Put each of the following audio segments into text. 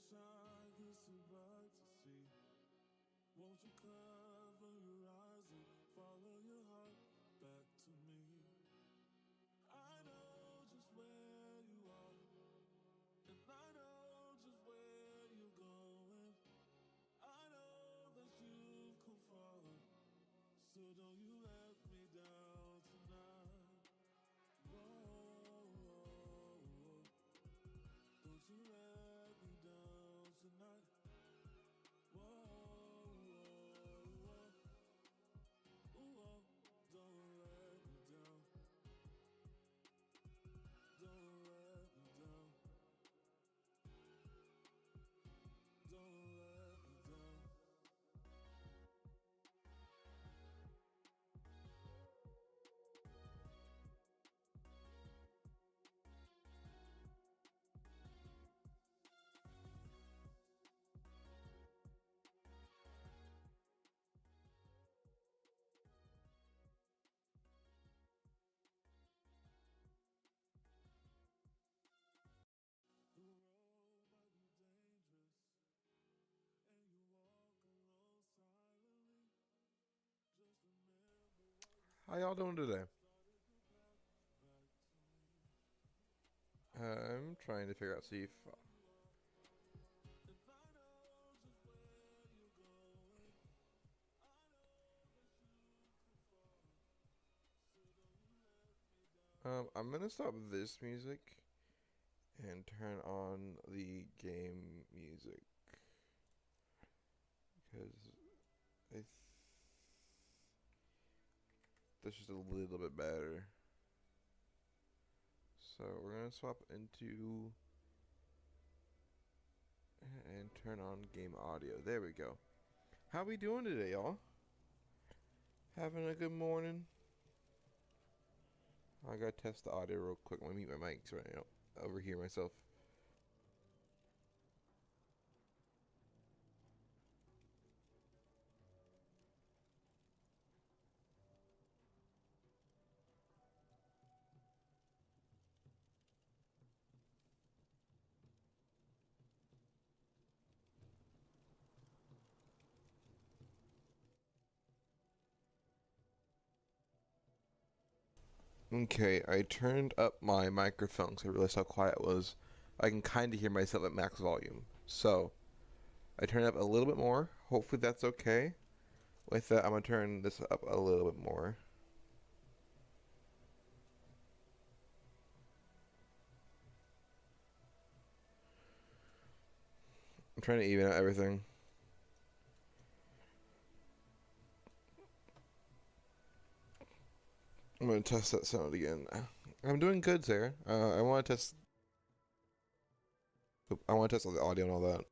shine this so bright to see. Won't you cover your eyes and follow your heart back to me? I know just where you are, and I know just where you're going. I know that you've come far, so don't you let me down tonight. Whoa, whoa, whoa. Don't you let me down tonight. Whoa, whoa, whoa. Ooh, oh, don't let me down. Don't let me down. Don't let me down. The road might be dangerous, and you walk alone silently. Just remember why you How y'all doing today? started the path back to me. I'm trying to figure out see if And I know just where you're going. I know that you've come far, so don't you let me down. I'm gonna stop this music and turn on the game music because I that's just a little bit better. So we're gonna swap into and turn on game audio. There we go. How we doing today, y'all? Having a good morning? I gotta test the audio real quick. Let me mute my mics right now. Overhear myself. Okay, I turned up my microphone because I realized how quiet it was. I can kind of hear myself at max volume. So, I turned it up a little bit more. Hopefully that's okay. With that, I'm going to turn this up a little bit more. I'm trying to even out everything. I'm going to test that sound again. I'm doing good, Sarah. I want to test... I want to test all the audio and all that.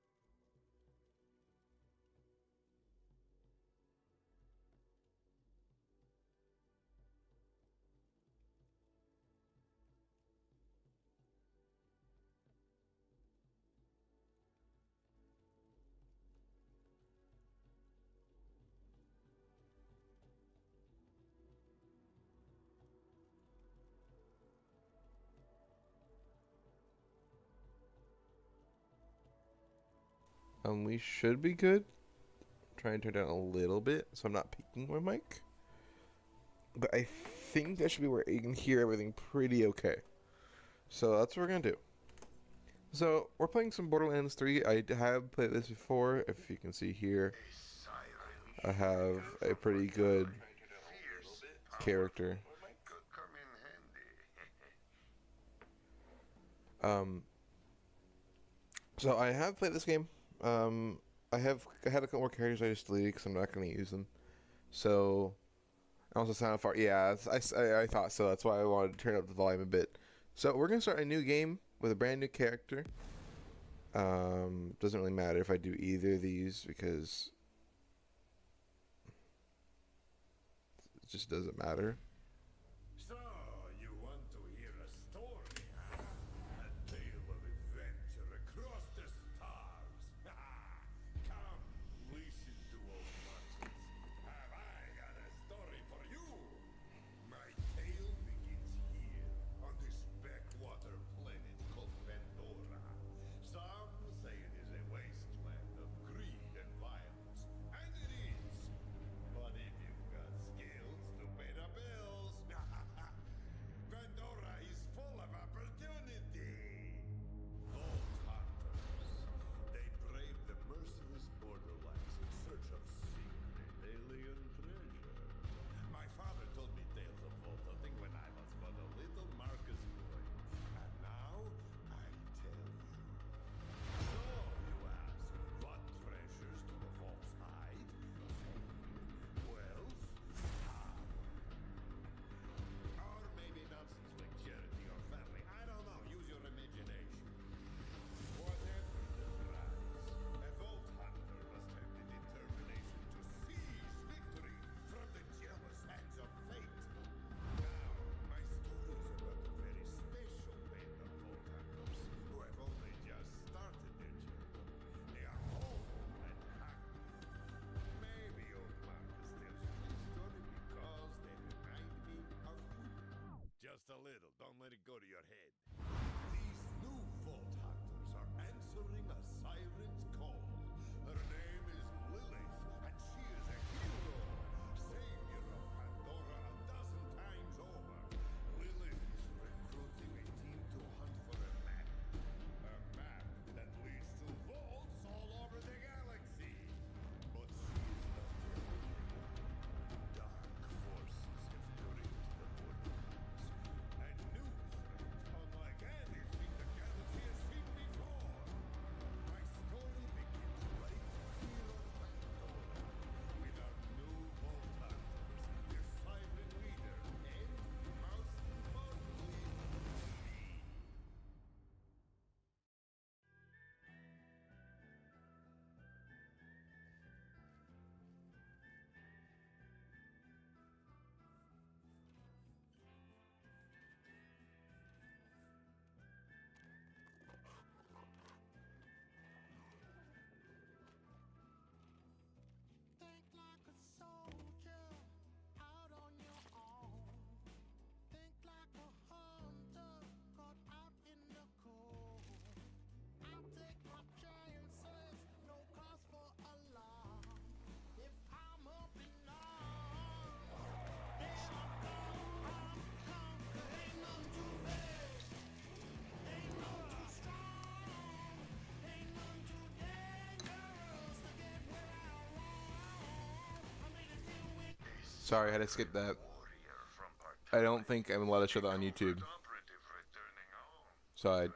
We should be good. Try and turn down a little bit so I'm not peaking my mic. But I think that should be where you can hear everything pretty okay. So that's what we're going to do. So we're playing some Borderlands 3. I have played this before. If you can see here, I have a pretty good character. Um, so I have played this game. I had a couple more characters I just deleted because I'm not going to use them. So I also sounded far. Yeah, I thought so. That's why I wanted to turn up the volume a bit. So we're gonna start a new game with a brand new character. Doesn't really matter if I do either of these because it just doesn't matter. So, you want to hear a story, huh? A tale of adventure across the stars. Come, listen to old Martins. Have I got a story for you? My tale begins here, on this backwater planet called Pandora. Some say it is a Sorry, I had to skip that. Warrior from I don't think I'm allowed to show that on YouTube, operative returning home. so I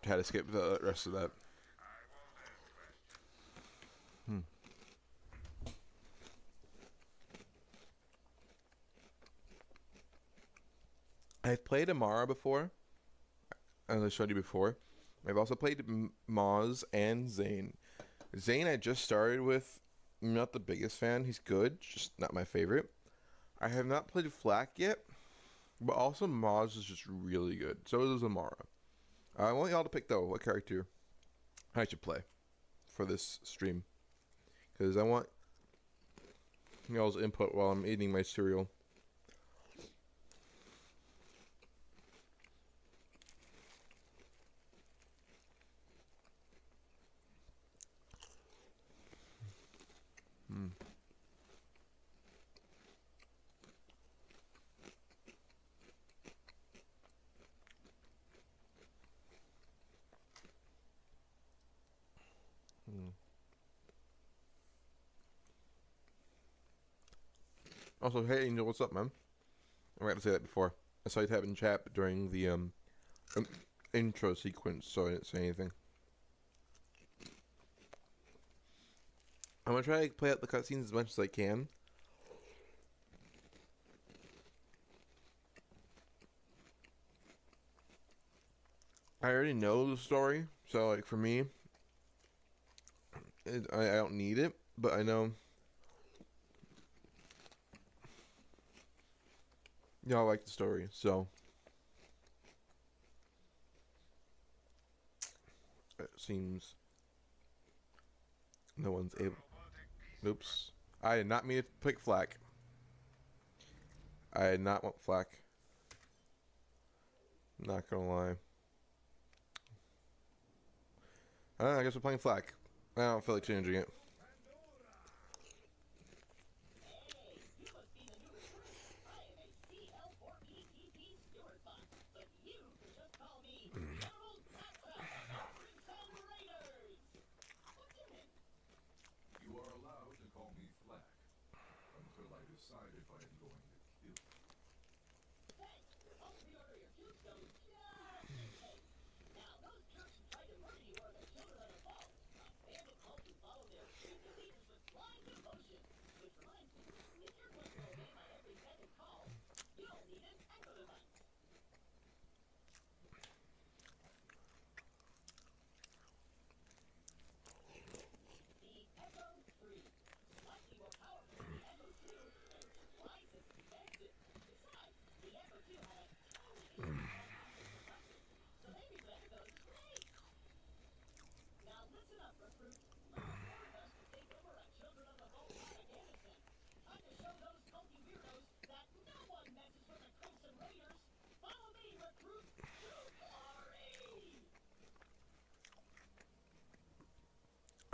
had to skip the rest of that. I won't ask questions. Hmm. I've played Amara before, as I showed you before. I've also played Maz and Zane. Zane I just started with. I'm not the biggest fan. He's good, just not my favorite. I have not played Flak yet, but also Maz is just really good. So is Amara. I want y'all to pick, though, what character I should play for this stream. Because I want y'all's input while I'm eating my cereal. Also, hey Angel, what's up, man? I forgot to say that before. I saw you type in chat during the intro sequence, so I didn't say anything. I'm gonna try to play out the cutscenes as much as I can. I already know the story, so like for me, I don't need it, but I know y'all like the story, so it seems no one's able. Oops, I did not mean to pick Flak. I did not want Flak. Not gonna lie. I guess we're playing Flak. I don't feel like changing it. You are allowed to call me Flack until I decide if I am going to kill you.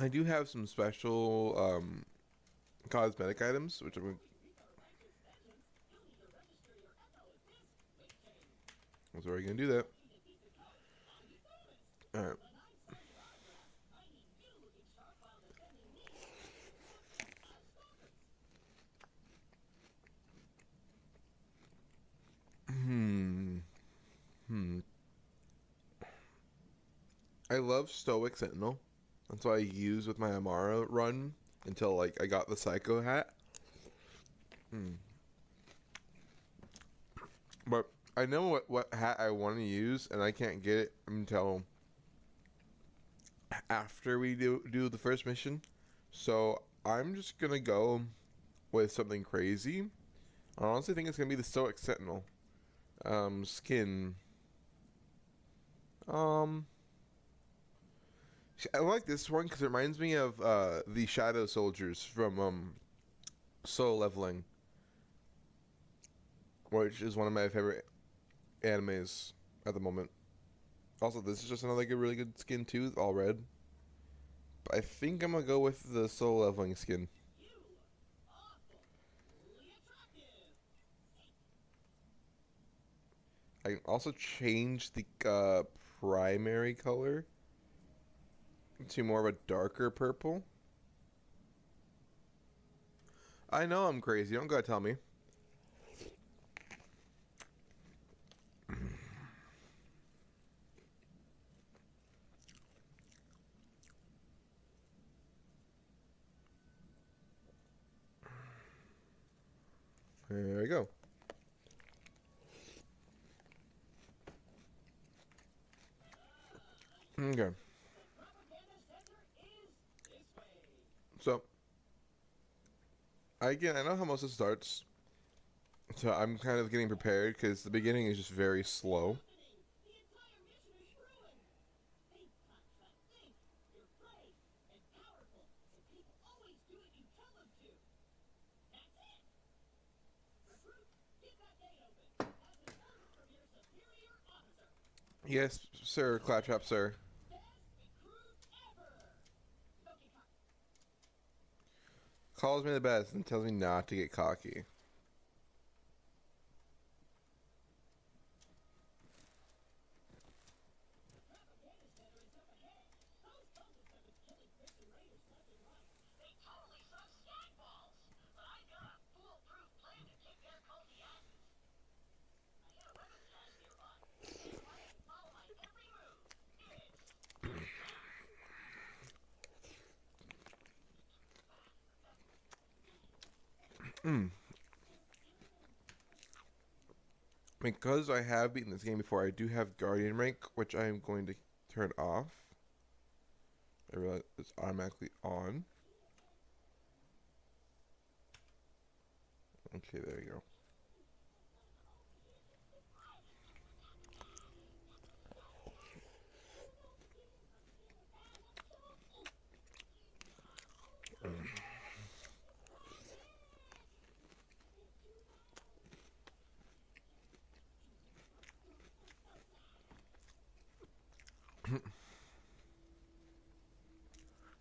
I do have some special cosmetic items, which I'm. I was already gonna do that. All right. I love Stoic Sentinel. That's what I use with my Amara run until like I got the Psycho hat. But I know what hat I want to use, and I can't get it until after we do the first mission. So I'm just gonna go with something crazy. I honestly think it's gonna be the Stoic Sentinel skin. I like this one because it reminds me of the Shadow Soldiers from Soul Leveling, which is one of my favorite animes at the moment. Also, this is just another really good skin too, all red. But I think I'm gonna go with the Soul Leveling skin. I can also change the primary color to more of a darker purple. I know I'm crazy. You don't gotta tell me. There we go. Okay. So, I know how most of it starts. So I'm kind of getting prepared because the beginning is just very slow. Yes, sir, Claptrap, sir. Calls me the best and tells me not to get cocky. Because I have beaten this game before, I do have Guardian rank, which I am going to turn off. I realize it's automatically on. Okay, there you go.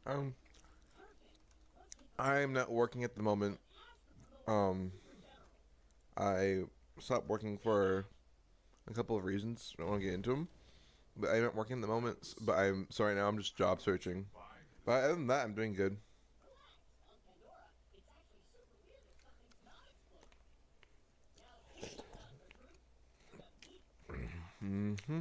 Um, I'm not working at the moment. Um, I stopped working for a couple of reasons. I don't want to get into them. But I'm not working at the moment. But I'm sorry now. I'm just job searching. But other than that, I'm doing good. Mm-hmm.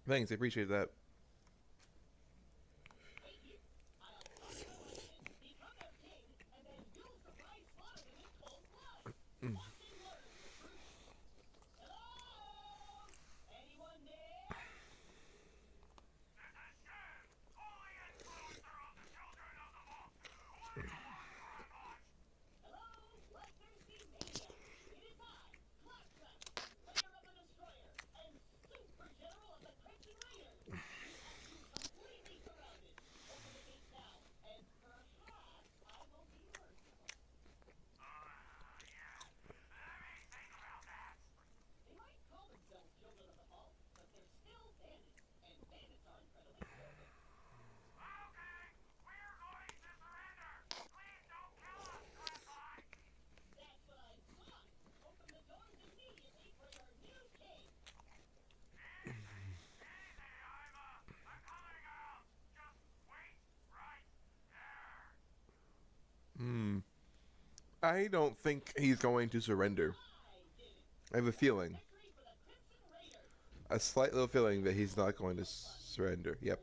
Thanks. I appreciate that. Hmm. I don't think he's going to surrender. I have a feeling. A slight little feeling that he's not going to surrender. Yep.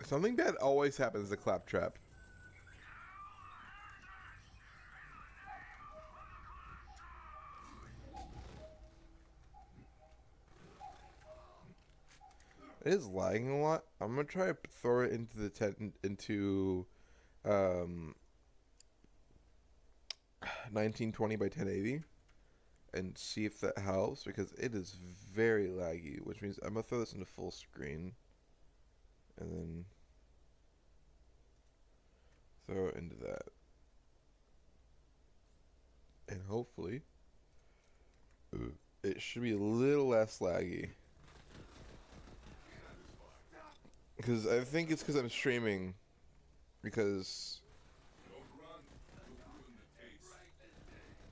Something bad always happens to Claptrap. It is lagging a lot. I'm gonna try to throw it into the um 1920 by 1080 and see if that helps, because it is very laggy, which means I'm going to throw this into full screen and then throw it into that. And hopefully it should be a little less laggy. Because I think it's because I'm streaming. Because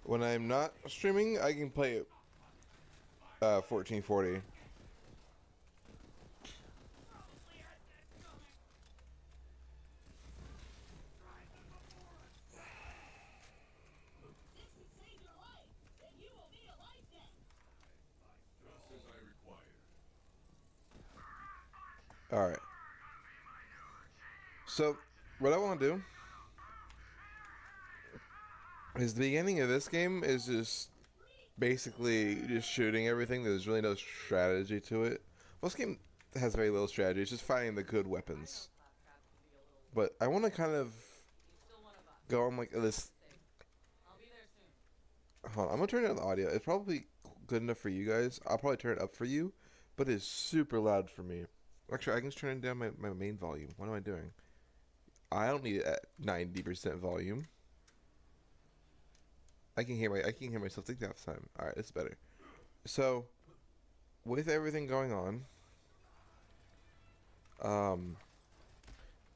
when I'm not streaming, I can play it 1440. Alright. So, what I want to do is the beginning of this game is just basically just shooting everything. There's really no strategy to it. Most game has very little strategy. It's just finding the good weapons. But I want to kind of go on like this. Hold on, I'm going to turn down the audio. It's probably good enough for you guys. I'll probably turn it up for you. But it's super loud for me. Actually, I can just turn down my main volume. What am I doing? I don't need it at 90% volume. I can hear myself think that time. All right, it's better. So, with everything going on,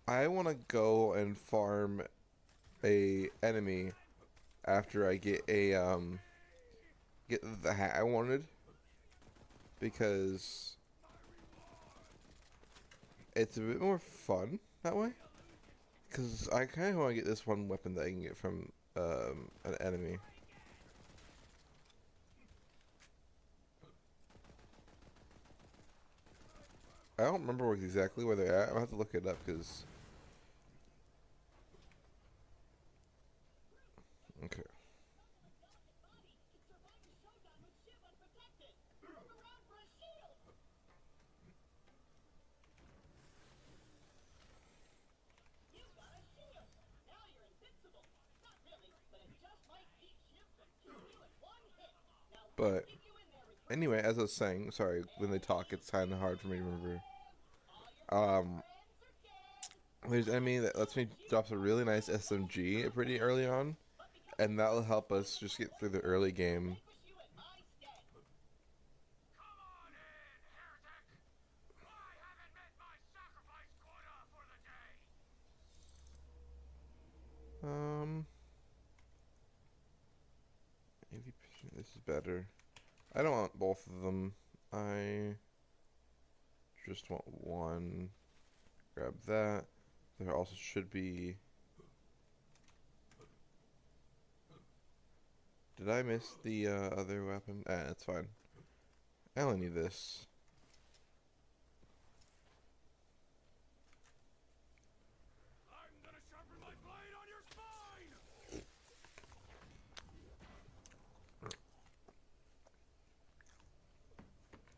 I want to go and farm a enemy after I get a get the hat I wanted, because it's a bit more fun that way. Because I kind of want to get this one weapon that I can get from an enemy. I don't remember exactly where they're at. I'll have to look it up, because... Okay. But anyway, as I was saying, sorry, when they talk, it's kind of hard for me to remember. There's an enemy that lets me drops a really nice SMG pretty early on, and that will help us just get through the early game. This is better. I don't want both of them. I just want one. Grab that. There also should be... Did I miss the other weapon? It's fine. I only need this. I'm gonna sharpen my blade on your spine!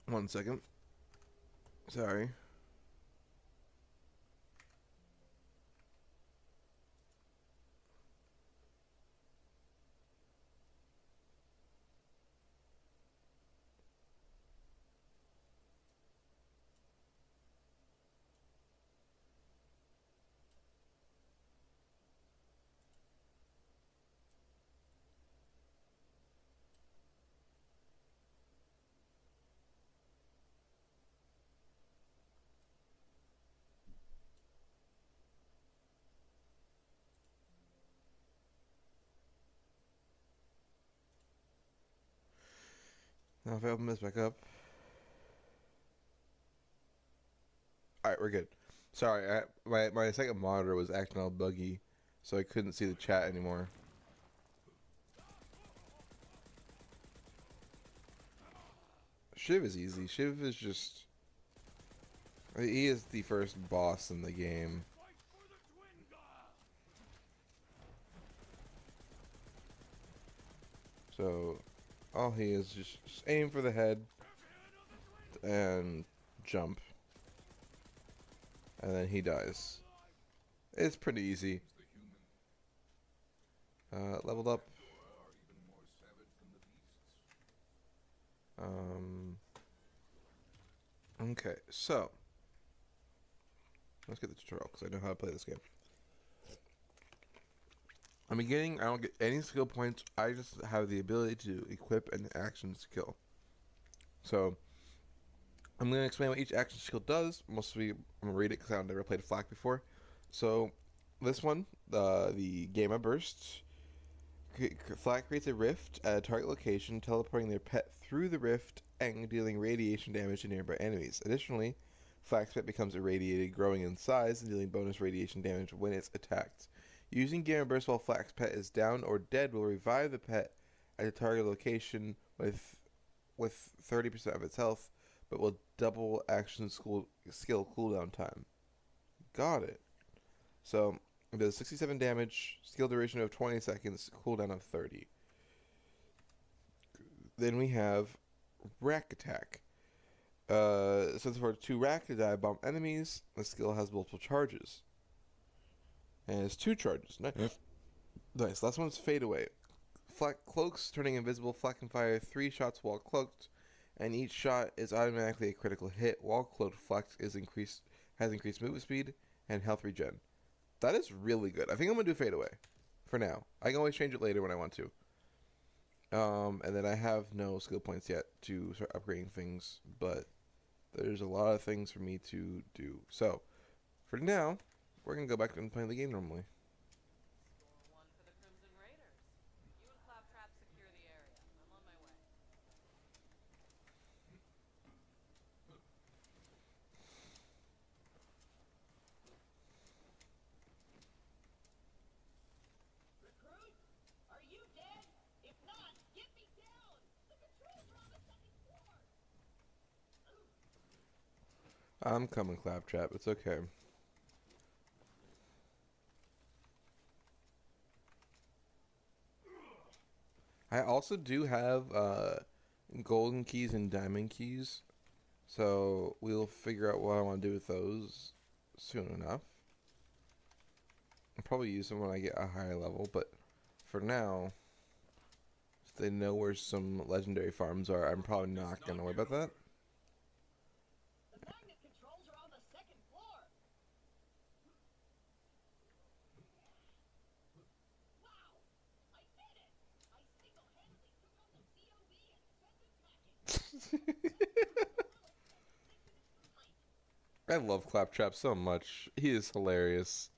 1 second. Sorry. Now if I open this back up. Alright, we're good. Sorry, my second monitor was acting all buggy, so I couldn't see the chat anymore. Shiv is easy. Shiv is just... He is the first boss in the game. So, all he is just aim for the head and jump. And then he dies. It's pretty easy. Leveled up. Okay, so let's get the tutorial because I know how to play this game. I'm beginning. I don't get any skill points. I just have the ability to equip an action skill. So I'm going to explain what each action skill does. Mostly, I'm going to read it because I've never played Flak before. So this one, the Gamma Burst. Flak creates a rift at a target location, teleporting their pet through the rift and dealing radiation damage to nearby enemies. Additionally, Flak's pet becomes irradiated, growing in size and dealing bonus radiation damage when it's attacked. Using Gamma Burst while Flak's pet is down or dead will revive the pet at the target location with 30% of its health, but will double action skill cooldown time. Got it. So it does 67 damage, skill duration of 20 seconds, cooldown of 30. Then we have Rack Attack. Since for 2 rack to dive bomb enemies, the skill has multiple charges. And it's 2 charges. Nice. Last one's Fade Away. Flak cloaks, turning invisible. Flak can fire 3 shots while cloaked, and each shot is automatically a critical hit. While cloaked, Flak has increased movement speed and health regen. That is really good. I think I'm gonna do Fade Away for now. I can always change it later when I want to. And then I have no skill points yet to start upgrading things, but there's a lot of things for me to do. So for now, we're gonna go back and play the game normally. Score 1 for the Crimson Raiders. You and Claptrap secure the area. I'm on my way. Recruit? Are you dead? If not, get me down! The controls are on the second floor! I'm coming, Claptrap. It's okay. I also do have golden keys and diamond keys, so we'll figure out what I want to do with those soon enough. I'll probably use them when I get a higher level, but for now, if they know where some legendary farms are, I'm probably not going to worry about that. The magnet controls are on the second floor! Wow! I did it! I single-handedly took on the COV and sent it packing! I love Claptrap so much. He is hilarious.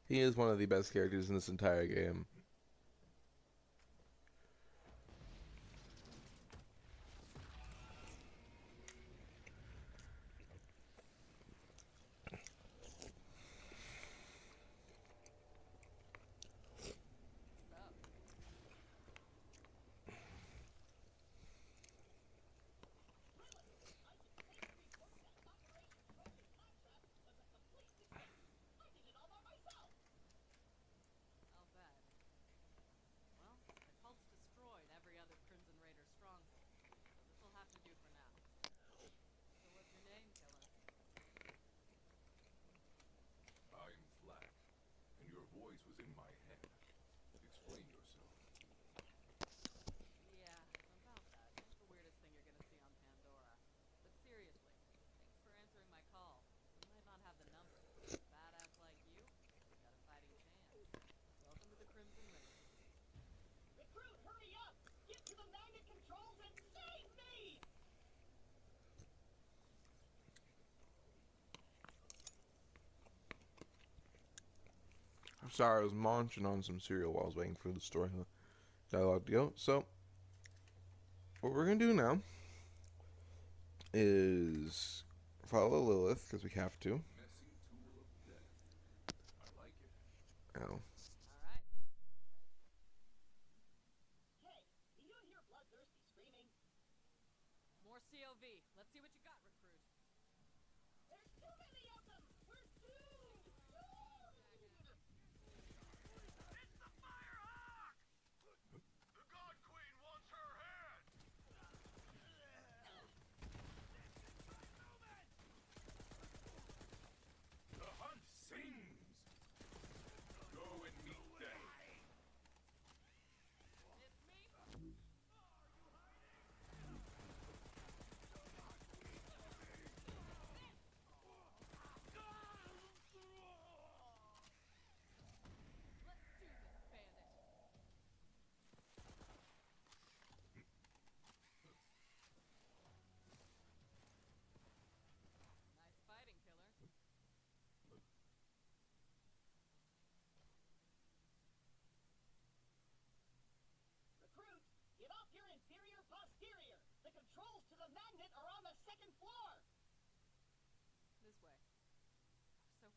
He is one of the best characters in this entire game. I'll bet. Well, the cult's destroyed every other Crimson Raider stronghold, so this'll have to do for now. So what's your name, killer? I'm Flak, and your voice was in my head. Explain yourself. Yeah, about that. It's the weirdest thing you're gonna see on Pandora. But seriously, thanks for answering my call. We might not have the numbers, but a badass like you, you got a fighting chance. Welcome to the Crimson Raiders. Recruit, hurry up! Get to the magnet controls and save me! Sorry, I was munching on some cereal while I was waiting for the story dialogue to go. So, what we're going to do now is follow Lilith, because we have to. Messy tool of death. I like it. Ow. Alright. Hey, do you hear bloodthirsty screaming? More COV. Let's see what you got, recruit. There's too many of them! We're doomed! It's the Firehawk! The God Queen wants her head! The hunt sings! Go and meet them. Miss me?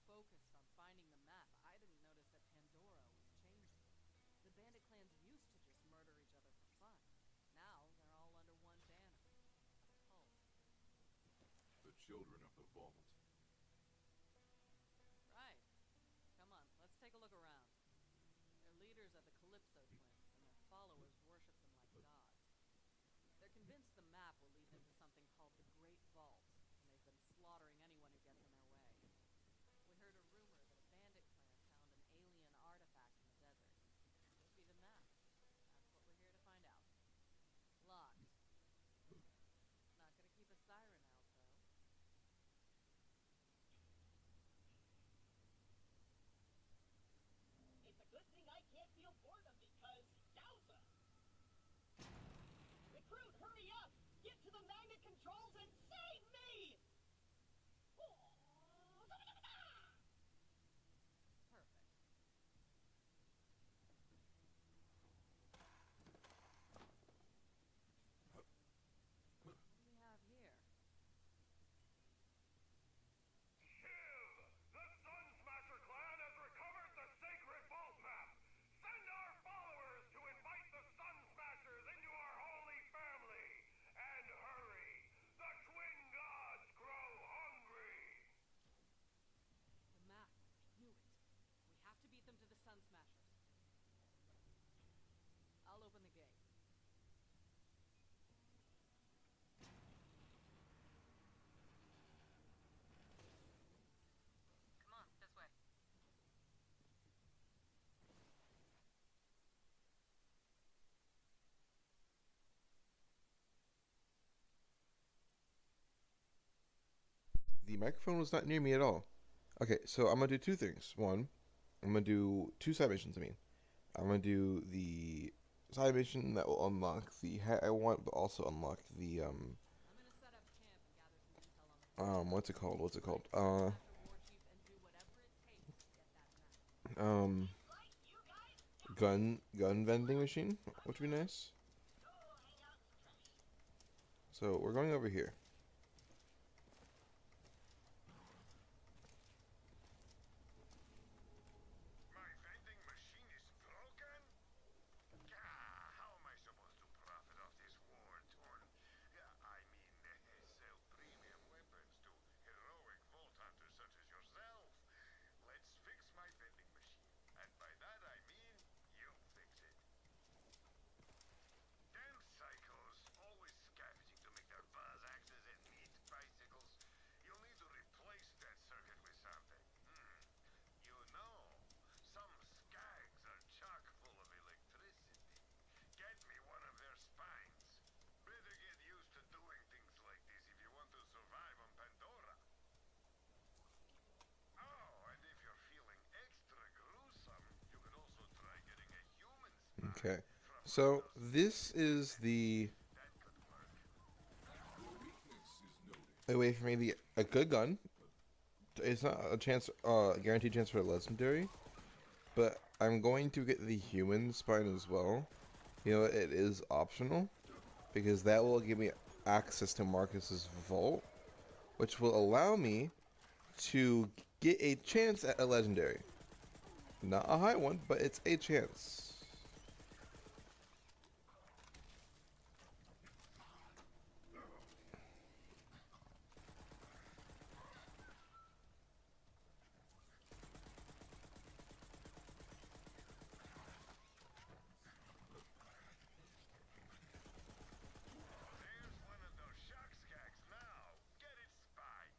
focused on finding the map, I didn't notice that Pandora was changing. The bandit clans used to just murder each other for fun. Now they're all under one banner. A cult. The children of the vault. Right. Come on, let's take a look around. Their leaders are the Calypso twins, and their followers worship them like gods. They're convinced the map will lead them to something called the Great Vault, and they've been slaughtering anyone who gets in their way. We heard a rumor that a bandit clan found an alien artifact in the desert. Could be the map. That's what we're here to find out. Locked. Not gonna keep a siren out, though. It's a good thing I can't feel boredom because yowza! Recruit, hurry up! Get to the magnet controls and save me! Perfect. What do we have here? Kill! The Sun Smasher clan has recovered the sacred vault map! Send our followers to invite the Sun Smashers into our holy family! And hurry! The twin gods grow hungry! The map. Knew it. We have to beat them to the Sun Smashers. I'll open the gate. Come on, this way. The microphone was not near me at all. Okay, so I'm gonna do two things. One, I'm gonna do two side missions. I'm gonna do the side mission that will unlock the hat I want, but also unlock the I'm gonna set up camp and gather some intel on the what's it called? What's it called? Smasher warchief and do whatever it takes to get that map. Right, you guys? gun vending machine, which would be nice. Go hang out in the trash. So we're going over here. My vending machine is broken? Gah, how am I supposed to profit off this war-torn... I mean, sell premium weapons to heroic vault hunters such as yourself? Let's fix my vending machine. And by that I mean, you fix it. Damn psychos, always scavenging to make their buzz axes and meat bicycles. You'll need to replace that circuit with something. You know, some skags are chock full of electricity. Get me one of their spines. Better get used to doing things like this if you want to survive on Pandora. Oh, and if you're feeling extra gruesome, you can also try getting a human spine. Okay. So this is the That could work. a way for me to get a good gun. It's not a chance, guaranteed chance for a legendary, but I'm going to get the human spine as well. You know, it is optional because that will give me access to Marcus's vault, which will allow me to get a chance at a legendary. Not a high one, but it's a chance. There's one of those shock skags now. Get its spine.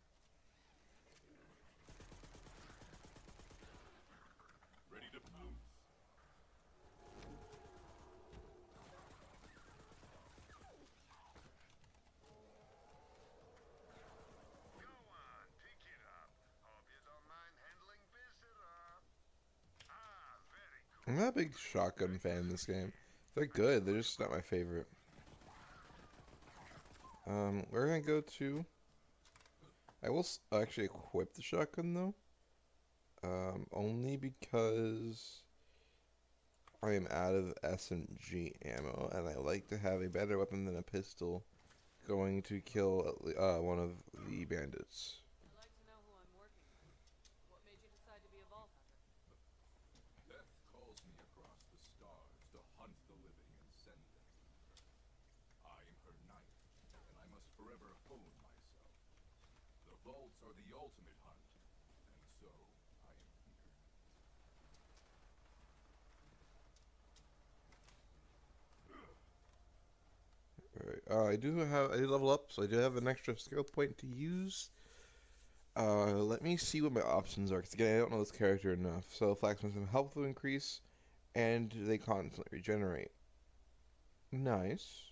Ready to pounce. Go on, pick it up. Hope you don't mind handling viscera. Ah, very cool. I'm not a big shotgun fan in this game. They're good, they're just not my favorite. We're gonna go to... I will actually equip the shotgun though. Only because I am out of SMG ammo, and I like to have a better weapon than a pistol going to kill one of the bandits. I'd like to know who I'm working with. What made you Vaults are the ultimate hunt, and so I am here. Alright, I did level up, so I do have an extra skill point to use. Let me see what my options are, because again, I don't know this character enough. So, Flaxman's health will increase, and they constantly regenerate. Nice.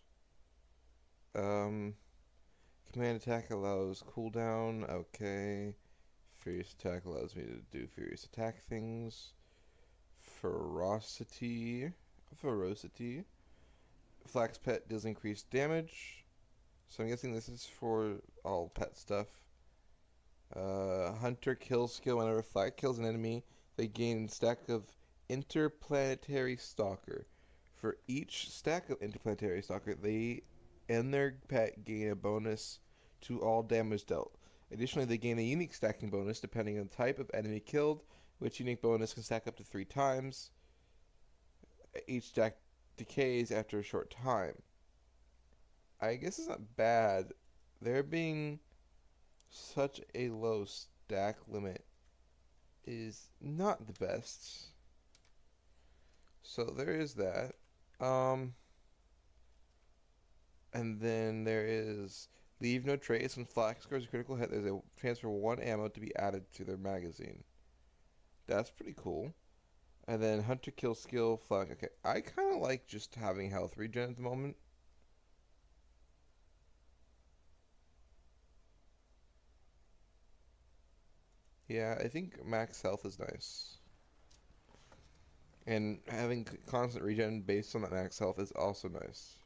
Command attack allows cooldown, okay. Furious attack allows me to do furious attack things. Ferocity. Flax pet does increased damage. So I'm guessing this is for all pet stuff. Hunter kill skill. Whenever Flag kills an enemy, they gain stack of Interplanetary Stalker. For each stack of Interplanetary Stalker, they and their pet gain a bonus to all damage dealt. Additionally, they gain a unique stacking bonus depending on the type of enemy killed, which unique bonus can stack up to 3 times. Each stack decays after a short time. I guess it's not bad. There being such a low stack limit is not the best. So there is that. And then there is leave no trace. When Flax scores a critical hit, there's a chance for 1 ammo to be added to their magazine. That's pretty cool. And then Hunter kill skill, Flag. Okay, I kind of like just having health regen at the moment. Yeah, I think max health is nice. And having constant regen based on that max health is also nice.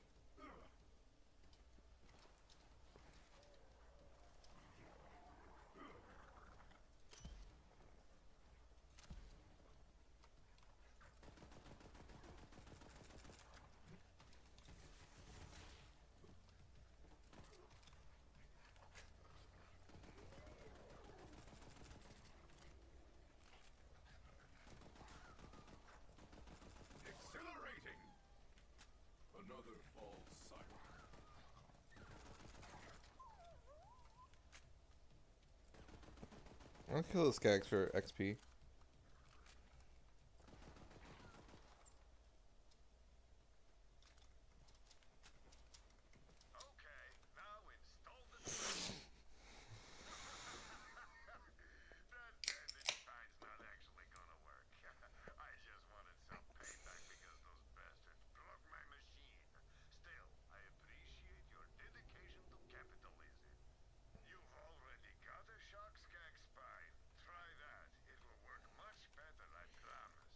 Exhilarating! Another false siren. I'll kill this guy for XP. Okay, now install the trap. That bandage spine's not actually gonna work. I just wanted some payback because those bastards broke my machine. Still, I appreciate your dedication to capitalism. You've already got a shock skag spine. Try that. It will work much better, I promise.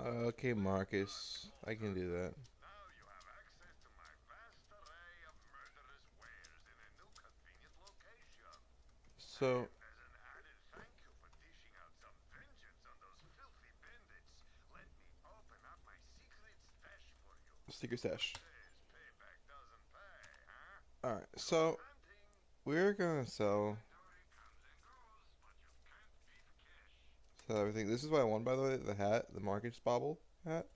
Okay, Marcus. I can do that. Now you have access to my vast array of murderous wares in a new convenient location. So, As an added thank you for dishing out some vengeance on those filthy bandits, let me open up my secret stash for you. secret stash. Says payback doesn't pay, huh? Alright, so Hunting, we're gonna sell inventory comes and goes, but you can't beat cash. everything. This is what I want, by the way, the hat, the Marcus Bobble hat.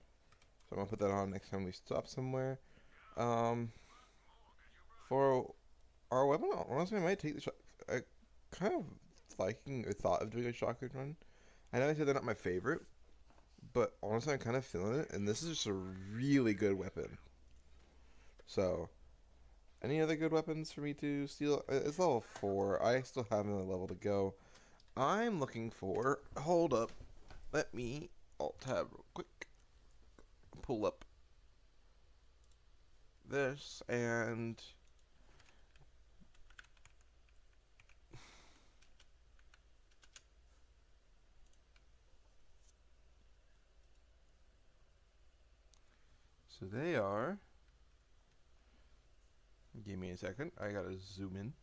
So I'm gonna put that on next time we stop somewhere. For our weapon, honestly, I might take the shot. I kind of liking or thought of doing a shotgun run. I know I said they're not my favorite, but honestly, I'm kind of feeling it, and this is just a really good weapon. So, any other good weapons for me to steal? It's level 4. I still have another level to go. I'm looking for. Hold up. Let me alt tab real quick. Pull up this and. So they are. Give me a second. I gotta zoom in.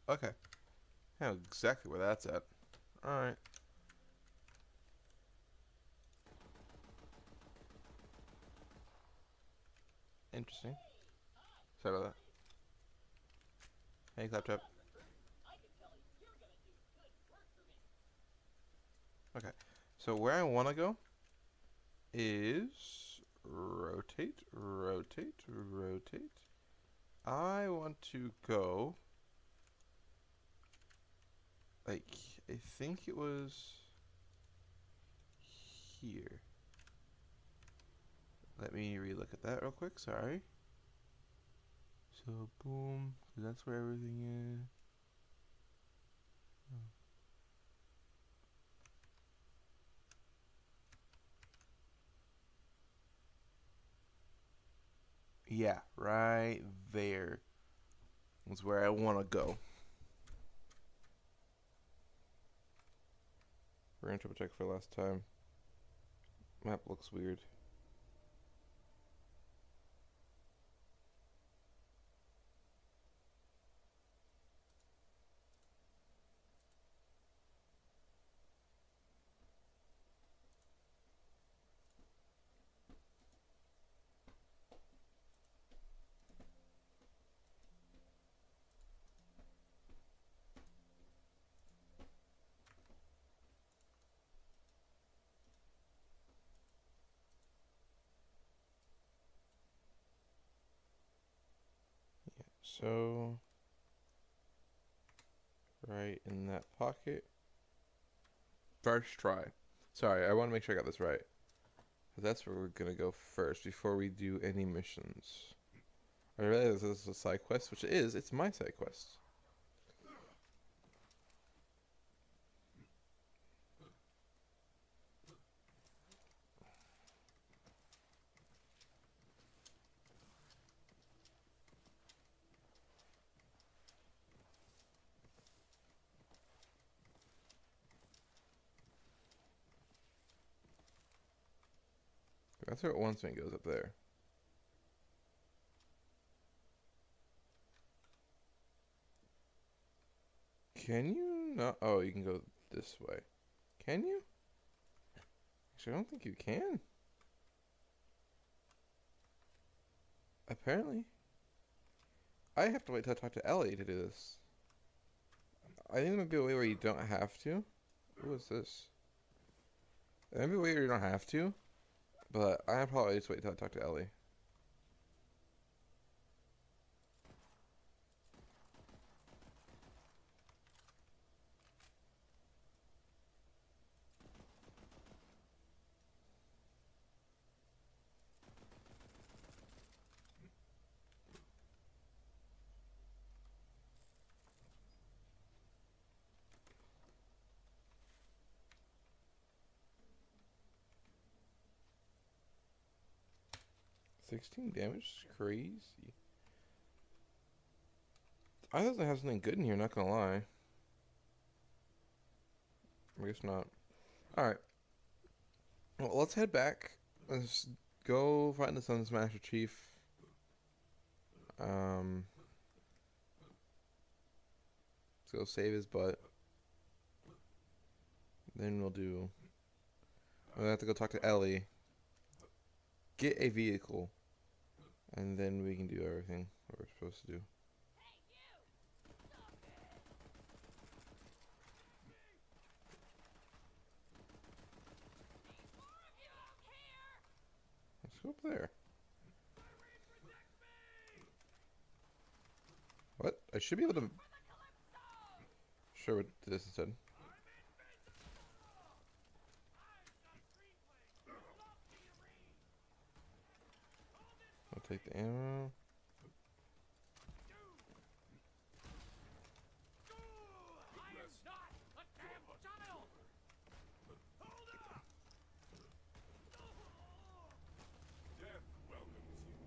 Okay. I know exactly where that's at. Alright. Interesting. Sorry about that. Hey, Claptrap. I can tell you're gonna do good work for me. Okay. So where I want to go is rotate, rotate, rotate. I want to go, like, I think it was here. Let me relook at that real quick, sorry. So, boom, 'cause that's where everything is. Yeah, right there is where I want to go. We're going to triple check for last time. Map looks weird. So, right in that pocket. First try. Sorry, I want to make sure I got this right. 'Cause that's where we're going to go first before we do any missions. I realize this is a side quest, which it is. It's my side quest. That's where it wants me, goes up there. Can you not? Oh, you can go this way. Can you? Actually, I don't think you can. Apparently. I have to wait till I talk to Ellie to do this. I think there might be a way where you don't have to. What is this? There might be a way where you don't have to. But I probably just wait till I talk to Ellie. $16 damage? Crazy. I thought they have something good in here, not gonna lie. I guess not. Alright. Well, let's head back. Let's go find the Sun Smasher Chief. Let's go save his butt. Then we'll have to go talk to Ellie. Get a vehicle. And then we can do everything that we're supposed to do. Let's go up there. What? I should be able to... Sure, what this instead. I'll take the ammo. Death welcomes you.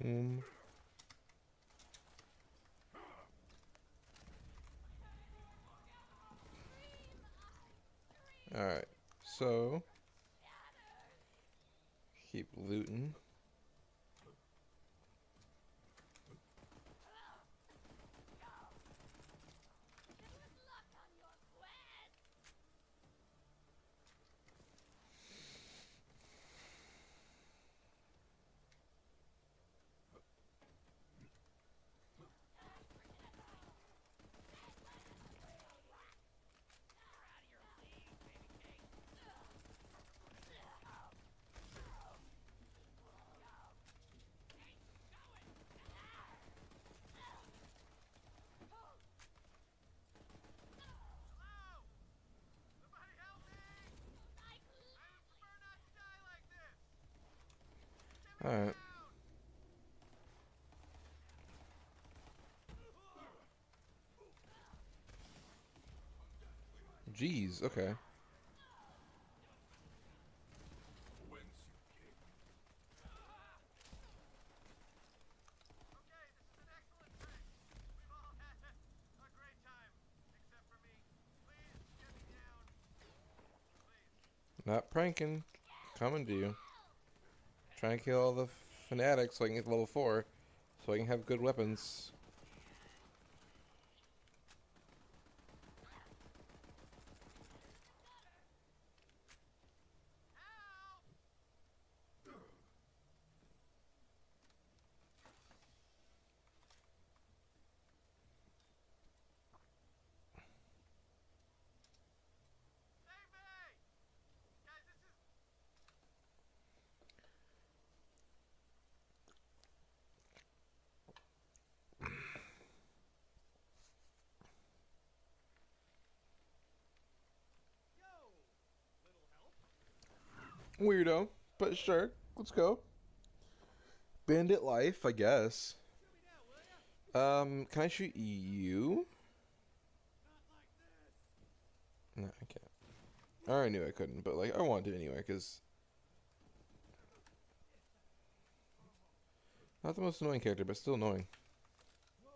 Mm. Alright, so keep looting. Good luck on your quest! Hello! Somebody help me! I would prefer not to die like this! Get me Alright. down! Jeez, okay. Whence you came. Okay, this is an excellent prank. We've all had a great time. Except for me. Please, get me down. Please. Not pranking. Coming to you. Trying to kill all the fanatics so I can get to level 4. So I can have good weapons. Help! Save me! Guys, this is... Yo! Little help? Weirdo, but sure. Let's go. Bandit life, I guess. Shoot me down, will ya? Can I shoot you? Not like this! No, I can't. I already knew I couldn't, but like I wanted to anyway, because not the most annoying character, but still annoying. Whoa,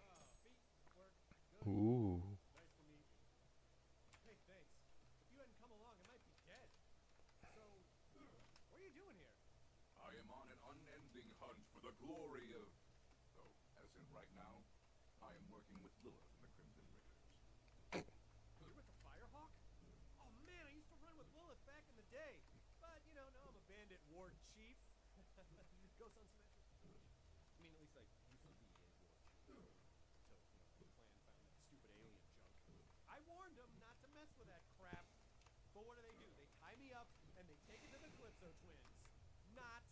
hey, feet work good. Ooh. Nice to meet you. Hey, thanks. If you hadn't come along, I might be dead. So, what are you doing here? I am on an unending hunt for the glory of... Oh, as in right now, I am working with Lilith and the Crimson Raiders. You're with the Firehawk? Oh man, I used to run with Lilith back in the day. But, you know, now I'm a bandit ward chief. Ghost on some extra... I mean, at least I used to be a ward chief. Until, the clan found that stupid alien junk. I warned them not to mess with that crap. But what do? They tie me up and they take it to the Calypso twins. Not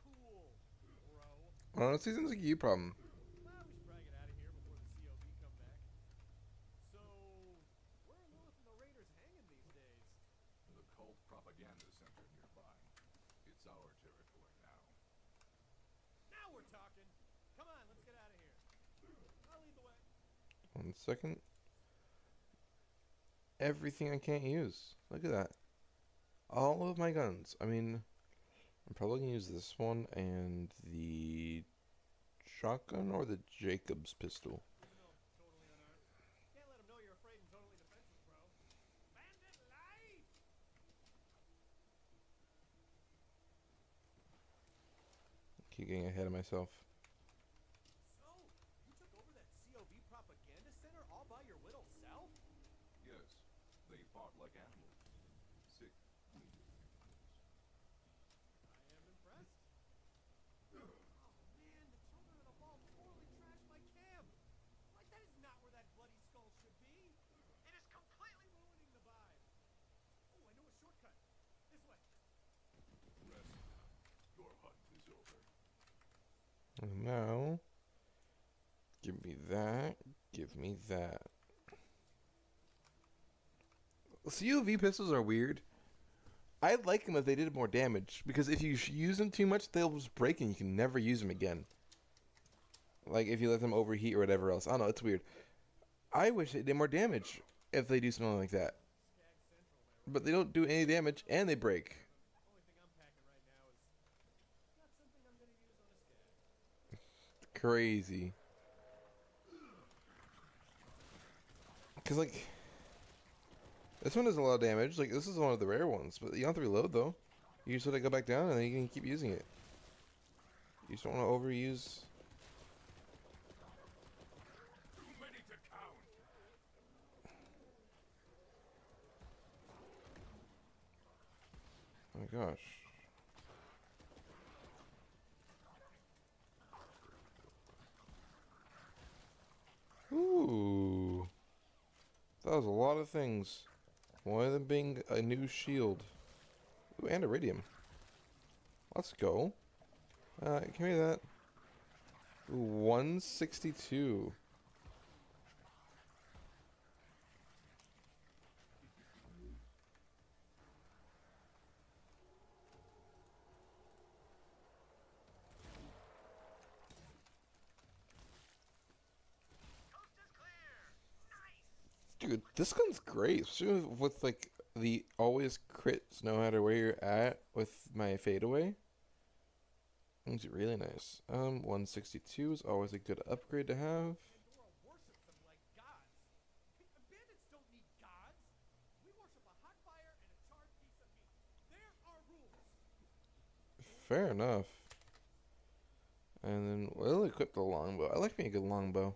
cool, bro. Honestly, seems like you problem. Well, we should probably get out of here before the COV come back. So, where are Lilith and the Raiders hanging these days? The cult propaganda center nearby. It's our territory now. Now we're talking. Come on, let's get out of here. I'll lead the way. 1 second. Everything I can't use. Look at that. All of my guns. I mean, I'm probably gonna use this one and the shotgun or the Jacob's pistol. Even though I'm totally unarmed. Can't let them know you're afraid and totally defenseless, bro. Bandit life! Keep getting ahead of myself. So, you took over that COV propaganda center all by your little self? Yes, they fought like animals. Sick, bleeding animals. I am impressed. Oh man, the children of the ball totally trashed my camp. Like, that is not where that bloody skull should be. It is completely ruining the vibe. Oh, I know a shortcut. This way. Rest now. Your hunt is over. And now, give me that. Give me that. COV pistols are weird. I'd like them if they did more damage, because if you use them too much, they'll just break and you can never use them again. Like if you let them overheat or whatever else. I don't know, it's weird. I wish they did more damage if they do something like that. Skag Central, am I right? But they don't do any damage and they break. Only thing I'm packing right now is got something crazy. Because, like, this one does a lot of damage. Like, this is one of the rare ones. But you don't have to reload, though. You just let it go back down, and then you can keep using it. You just don't want to overuse. Too many to count. Oh my gosh. Ooh. That was a lot of things. One of them being a new shield. Ooh, and iridium. Let's go. Give me that. Ooh, 162. Coast is clear. Nice. Dude, this gun's great. Especially with like the always crits no matter where you're at with my fadeaway. It's really nice. 162 is always a good upgrade to have. Pandora worships them like gods. Bandits don't need gods. We worship a hot fire and a charred piece of meat. There are rules. Fair enough. And then we'll equip the longbow. I like me a good longbow.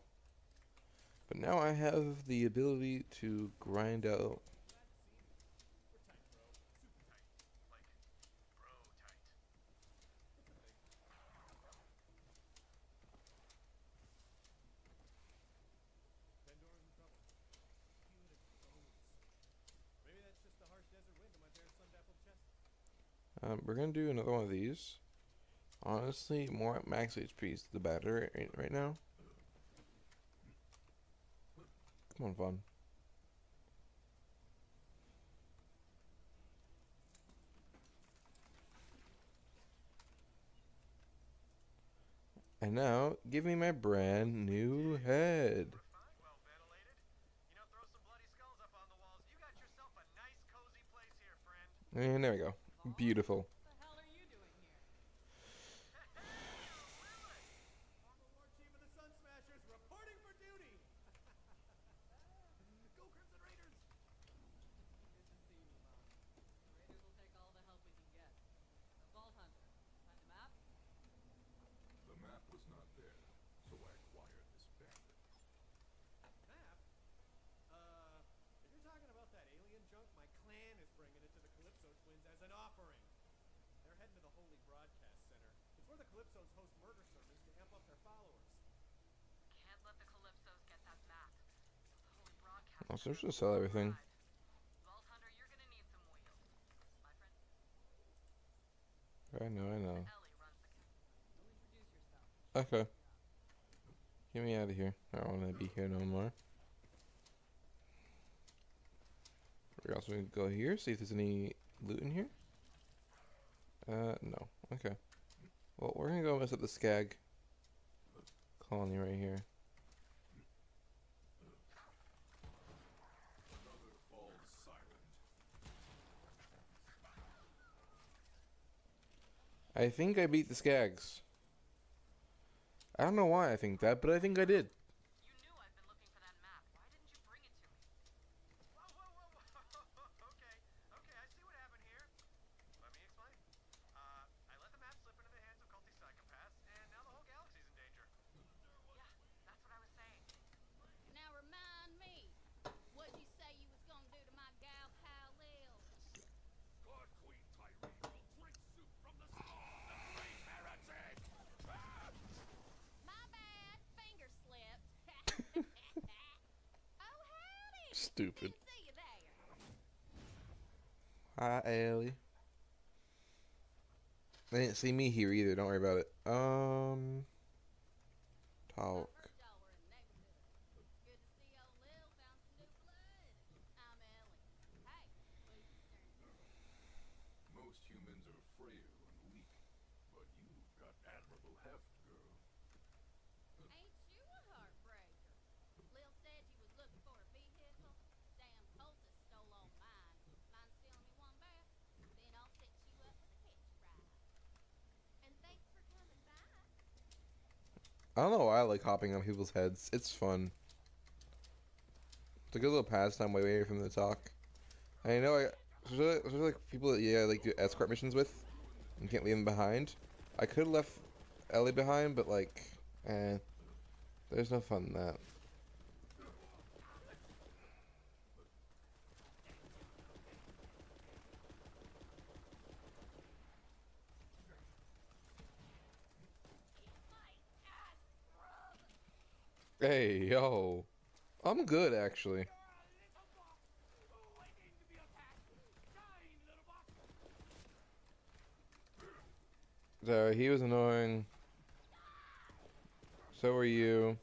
But now I have the ability to grind out. We're tight, bro. Super tight. Like, bro tight. It's a thing. Pandora's in trouble. Feel it in her bones. Maybe that's just the harsh desert wind in my bare sun-dappled chest. We're gonna do another one of these. Honestly, more at max HP is the better right now. Come on, Vaughn. And now, give me my brand new head. We're fine, well ventilated. You know, throw some bloody skulls up on the walls. You got yourself a nice, cozy place here, friend. And there we go. Beautiful. What the hell are you doing here? Lilith! Former War Chief of the Sun Smashers reporting for duty. Go Crimson Raiders! Good to see you, Vaughn. Raiders will take all the help we can get. So, Vault Hunter, find the map? The map was not there, so I acquired this bandit. Map? If you're talking about that alien junk, my clan is bringing it to the Calypso twins as an offering. They're heading to the Holy Broadcast Center. It's where the Calypsos host murder sermons to amp up their followers. Can't let the Calypsos get that map. The Holy Broadcast Oh, so Center just sell will everything. arrive. Vault Hunter, you're gonna need some wheels. My friend I know. Ellie runs the cafe. You'll introduce yourself. Okay. Get me out of here. I don't want to be here no more. We're also going to go here, see if there's any loot in here. No. Okay. Well, we're going to go mess up the Skag colony right here. Another falls silent. I think I beat the Skags. I don't know why I think that, but I think I did. You knew I've been looking for that map. Why didn't you bring it to me? Whoa, whoa, whoa, whoa. Okay, I see what happened here. Let me explain. I let the map slip into the hands of culty psychopaths, and now the whole galaxy's in danger. Yeah, that's what I was saying. Now remind me, what'd you say you was gonna do to my gal pal Lil? God, Queen Tyree will drink soup from the skull of the great heretic! Ah! My bad, finger slipped. Oh, howdy! Stupid. Didn't see you there. Hi, Ellie. They didn't see me here either. Don't worry about it. Talk. First y'all were in the neighborhood. Good to see old Lil found some new blood. I'm Ellie. Hey, what are you staring at? Most humans are frail and weak, but you've got admirable heft, girl. Ain't you a heartbreaker? Lil said you was looking for a vehicle. Damn cultist stole all mine. Mind stealing me one back? Then I'll set you up with a catch ride. And thanks for coming by. I don't know why I like hopping on people's heads. It's fun. It's a good little pastime way away from the talk. I know especially like people that like do escort missions with and can't leave them behind. I could have left Ellie behind, but like, there's no fun in that. Hey, yo. I'm good, actually. So, he was annoying. So were you.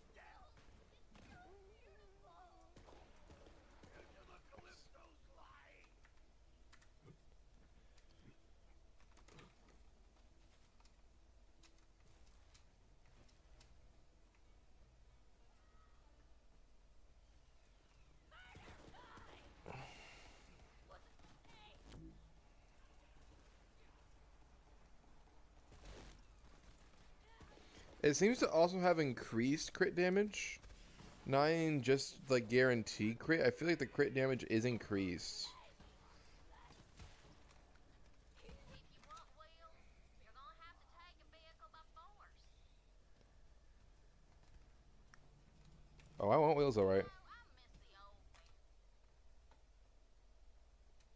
It seems to also have increased crit damage. Not even just like guaranteed crit. I feel like the crit damage is increased. If you want wheels, you're gonna have to take a vehicle by force. Oh, I want wheels, alright. Oh, I miss the old wheels.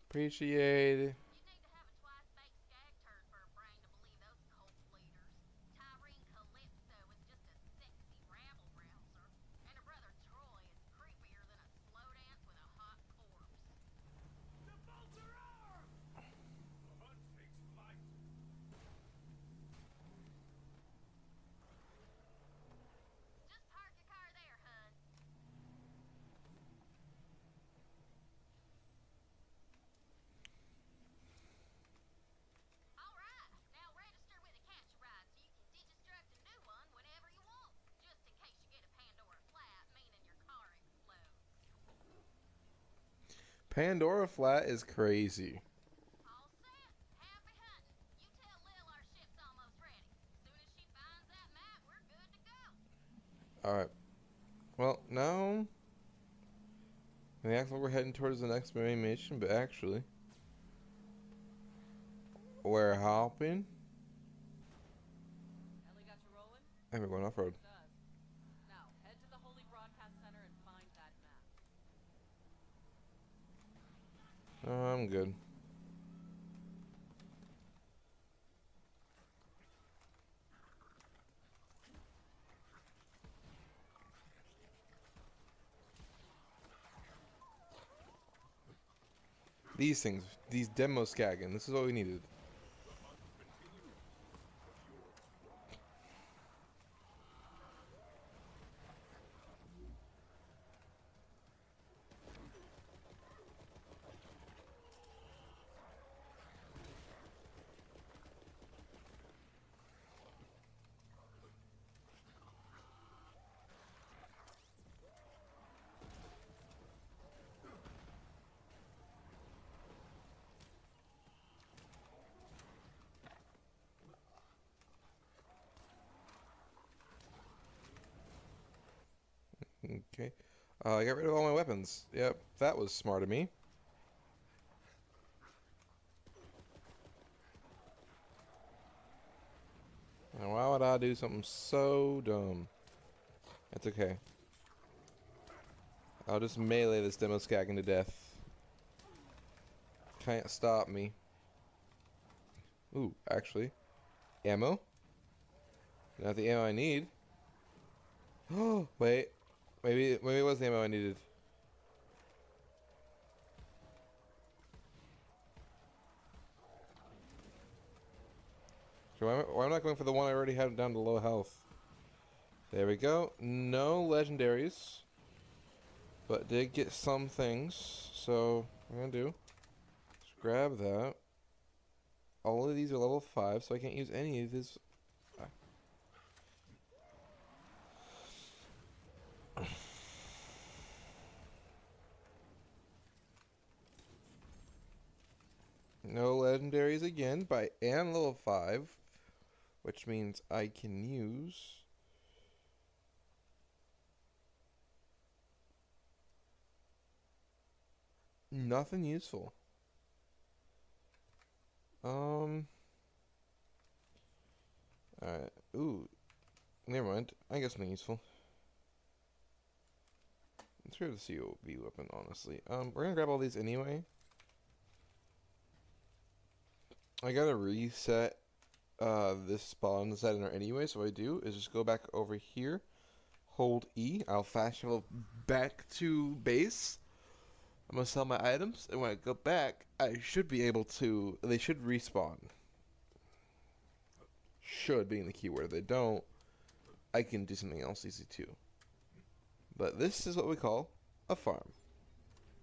Appreciate it. You need to have a twice-baked skag turd for a brain to believe those cult leaders. Tyrene Calypso is just a sexy rabble-rouser, and her brother Troy is creepier than a slow dance with a hot corpse. The bolts are armed! The hunt takes flight. Just park your car there, hun. All right, now register with a catch a ride so you can deconstruct a new one whenever you want. Just in case you get a Pandora flat, meaning your car explodes. Pandora Flat is crazy. All set. Happy hunting. You tell Lil our ship's almost ready. Soon as she finds that map, we're good to go. Alright. Well, now... I act like we're heading towards the next main mission, but actually... We're hopping. Ellie got you rolling? And we're going off-road. Does. Now, head to the Holy Broadcast Center and find that map. I'm good. These things, these demo skagging, this is what we needed. Okay. I got rid of all my weapons. Yep, that was smart of me. Now, why would I do something so dumb? That's okay. I'll just melee this demo skagging to death. Can't stop me. Ooh, actually. Ammo? Not the ammo I need. Oh, wait. Maybe it was the ammo I needed. So why am I not going for the one I already had down to low health? There we go. No legendaries. But did get some things. So, what I'm going to do is grab that. All of these are level 5, so I can't use any of this. No legendaries again, but I am level 5, which means I can use Nothing useful. Alright. Ooh. Never mind. I guess nothing useful. Let's grab the COB weapon, honestly. We're gonna grab all these anyway. I gotta reset this spawn center anyway, so what I do is just go back over here, hold E, I'll fast travel back to base. I'm gonna sell my items, and when I go back, I should be able to, they should respawn. Should being the keyword. If they don't, I can do something else easy too. But this is what we call a farm.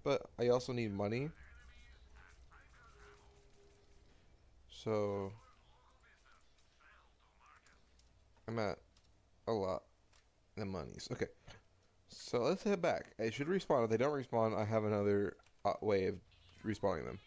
But I also need money. So I'm at a lot of monies. Okay. So let's head back. I should respawn. If they don't respawn, I have another way of respawning them.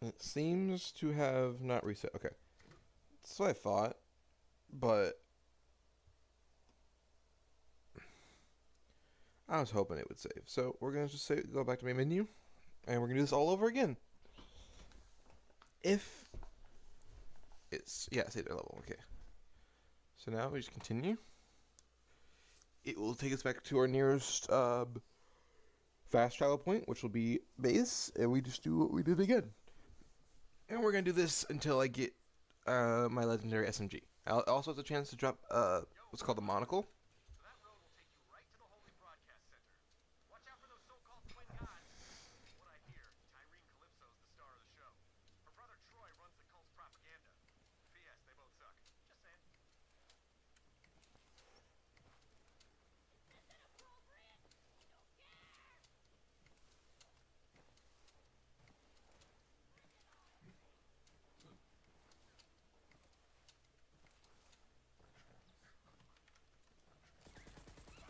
It seems to have not reset. Okay. That's what I thought. But I was hoping it would save. So we're going to just go back to main menu. And we're going to do this all over again. If it's... Yeah, save their level. Okay. So now we just continue. It will take us back to our nearest fast travel point, which will be base. And we just do what we did again. And we're going to do this until I get my legendary SMG. I also have the chance to drop what's called the monocle. So that road will take you right to the Holy Broadcast Center. Watch out for those so-called twin gods. From what I hear, Tyreen Calypso's the star of the show. Her brother Troy runs the cult's propaganda. P.S. They both suck. Just saying.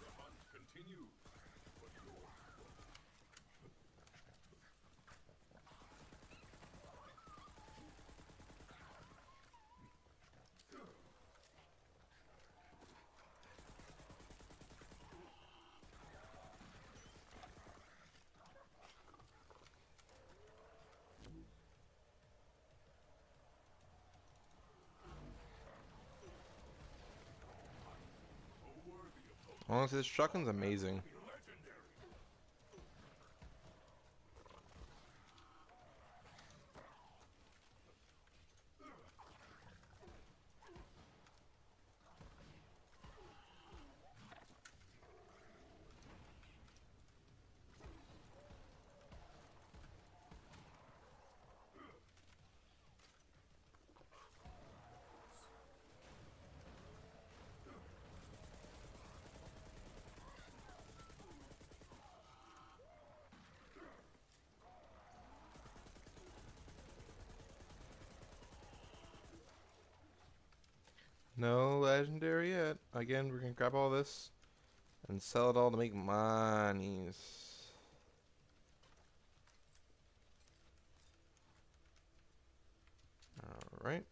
The hunt continues. But you're Honestly, this shotgun's amazing. legendary. No legendary yet. Again, we're going to grab all this and sell it all to make monies. Alright.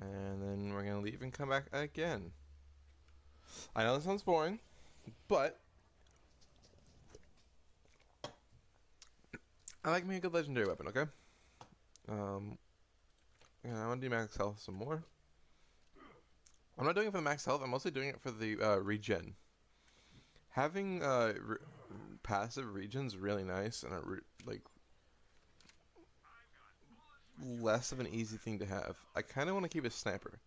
And then we're going to leave and come back again. I know this sounds boring, but I like me a good legendary weapon, okay? Yeah, I want to do max health some more. I'm not doing it for the max health, I'm mostly doing it for the regen. Having passive regen's really nice and like less of an easy thing to have. I kind of want to keep a sniper.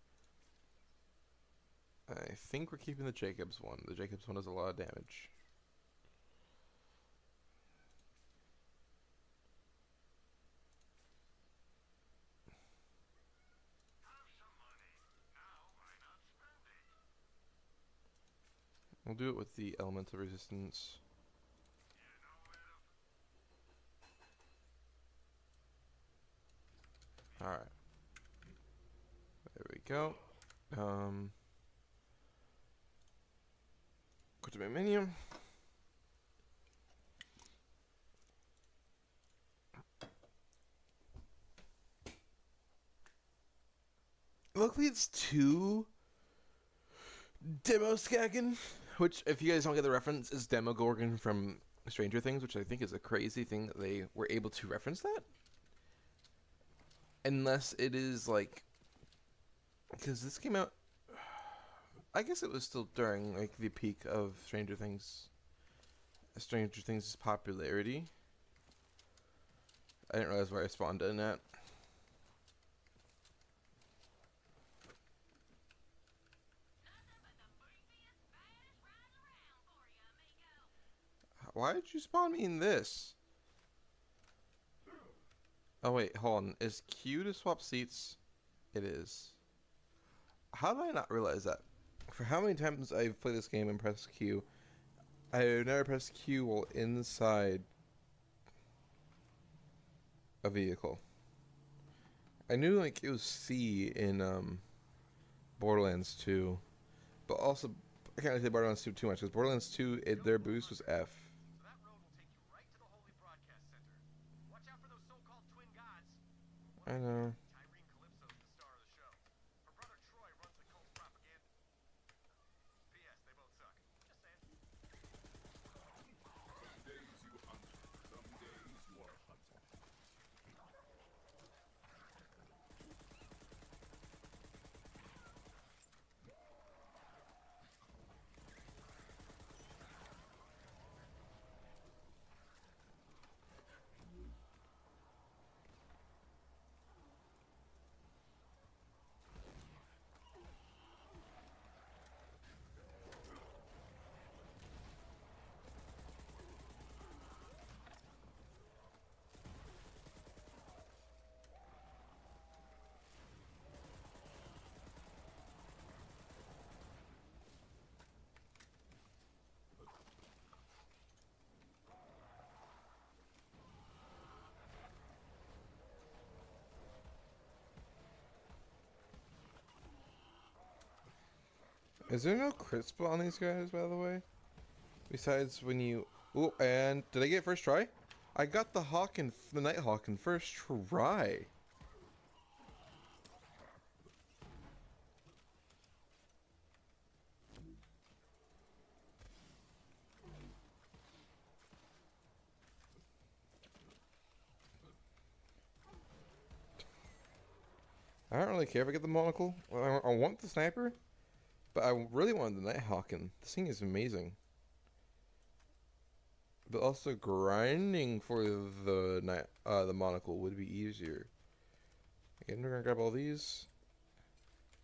I think we're keeping the Jacobs one. The Jacobs one does a lot of damage. We'll do it with the elemental resistance. All right. There we go. Go to my menu. Luckily, it's 2 Demo Skagen, which, if you guys don't get the reference, is Demogorgon from Stranger Things, which I think is a crazy thing that they were able to reference that. Unless it is like, because this came out, I guess it was still during like the peak of Stranger Things' popularity. I didn't realize where I spawned in at. Why did you spawn me in this? Oh wait, hold on. Is Q to swap seats? It is. How did I not realize that? For how many times I've played this game and pressed Q, I've never pressed Q while inside a vehicle. I knew like it was C in Borderlands 2, but also I can't really say Borderlands 2 too much because Borderlands 2 their boost was F. So that road will take you right to the Holy Broadcast Center. Watch out for those so-called twin gods. I know. Tyrene Calypso's the star of the show. Her brother Troy runs the cult's propaganda. P.S. They both suck. Just saying. Some days you hunt, some days you are hunted. Is there no crit spot on these guys, by the way? Besides when you... Ooh, and did I get it first try? I got the Nighthawk in first try. I don't really care if I get the monocle. I want the sniper, but I really wanted the Nighthawk. This thing is amazing. But also grinding for the monocle would be easier. Again, we're gonna grab all these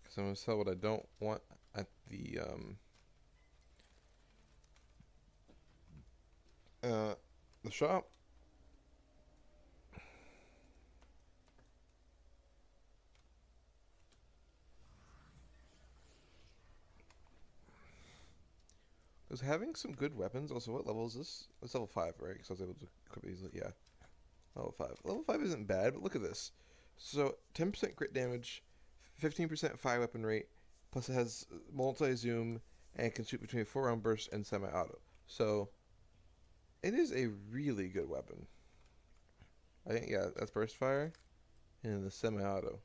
because I'm gonna sell what I don't want at the shop. Because having some good weapons. Also, what level is this? It's level 5, right? Because I was able to equip easily. Yeah, level 5. Level 5 isn't bad, but look at this. So 10% crit damage, 15% fire weapon rate, plus it has multi-zoom and can shoot between 4-round bursts and semi-auto. So it is a really good weapon. I think, yeah, that's burst fire and the semi-auto.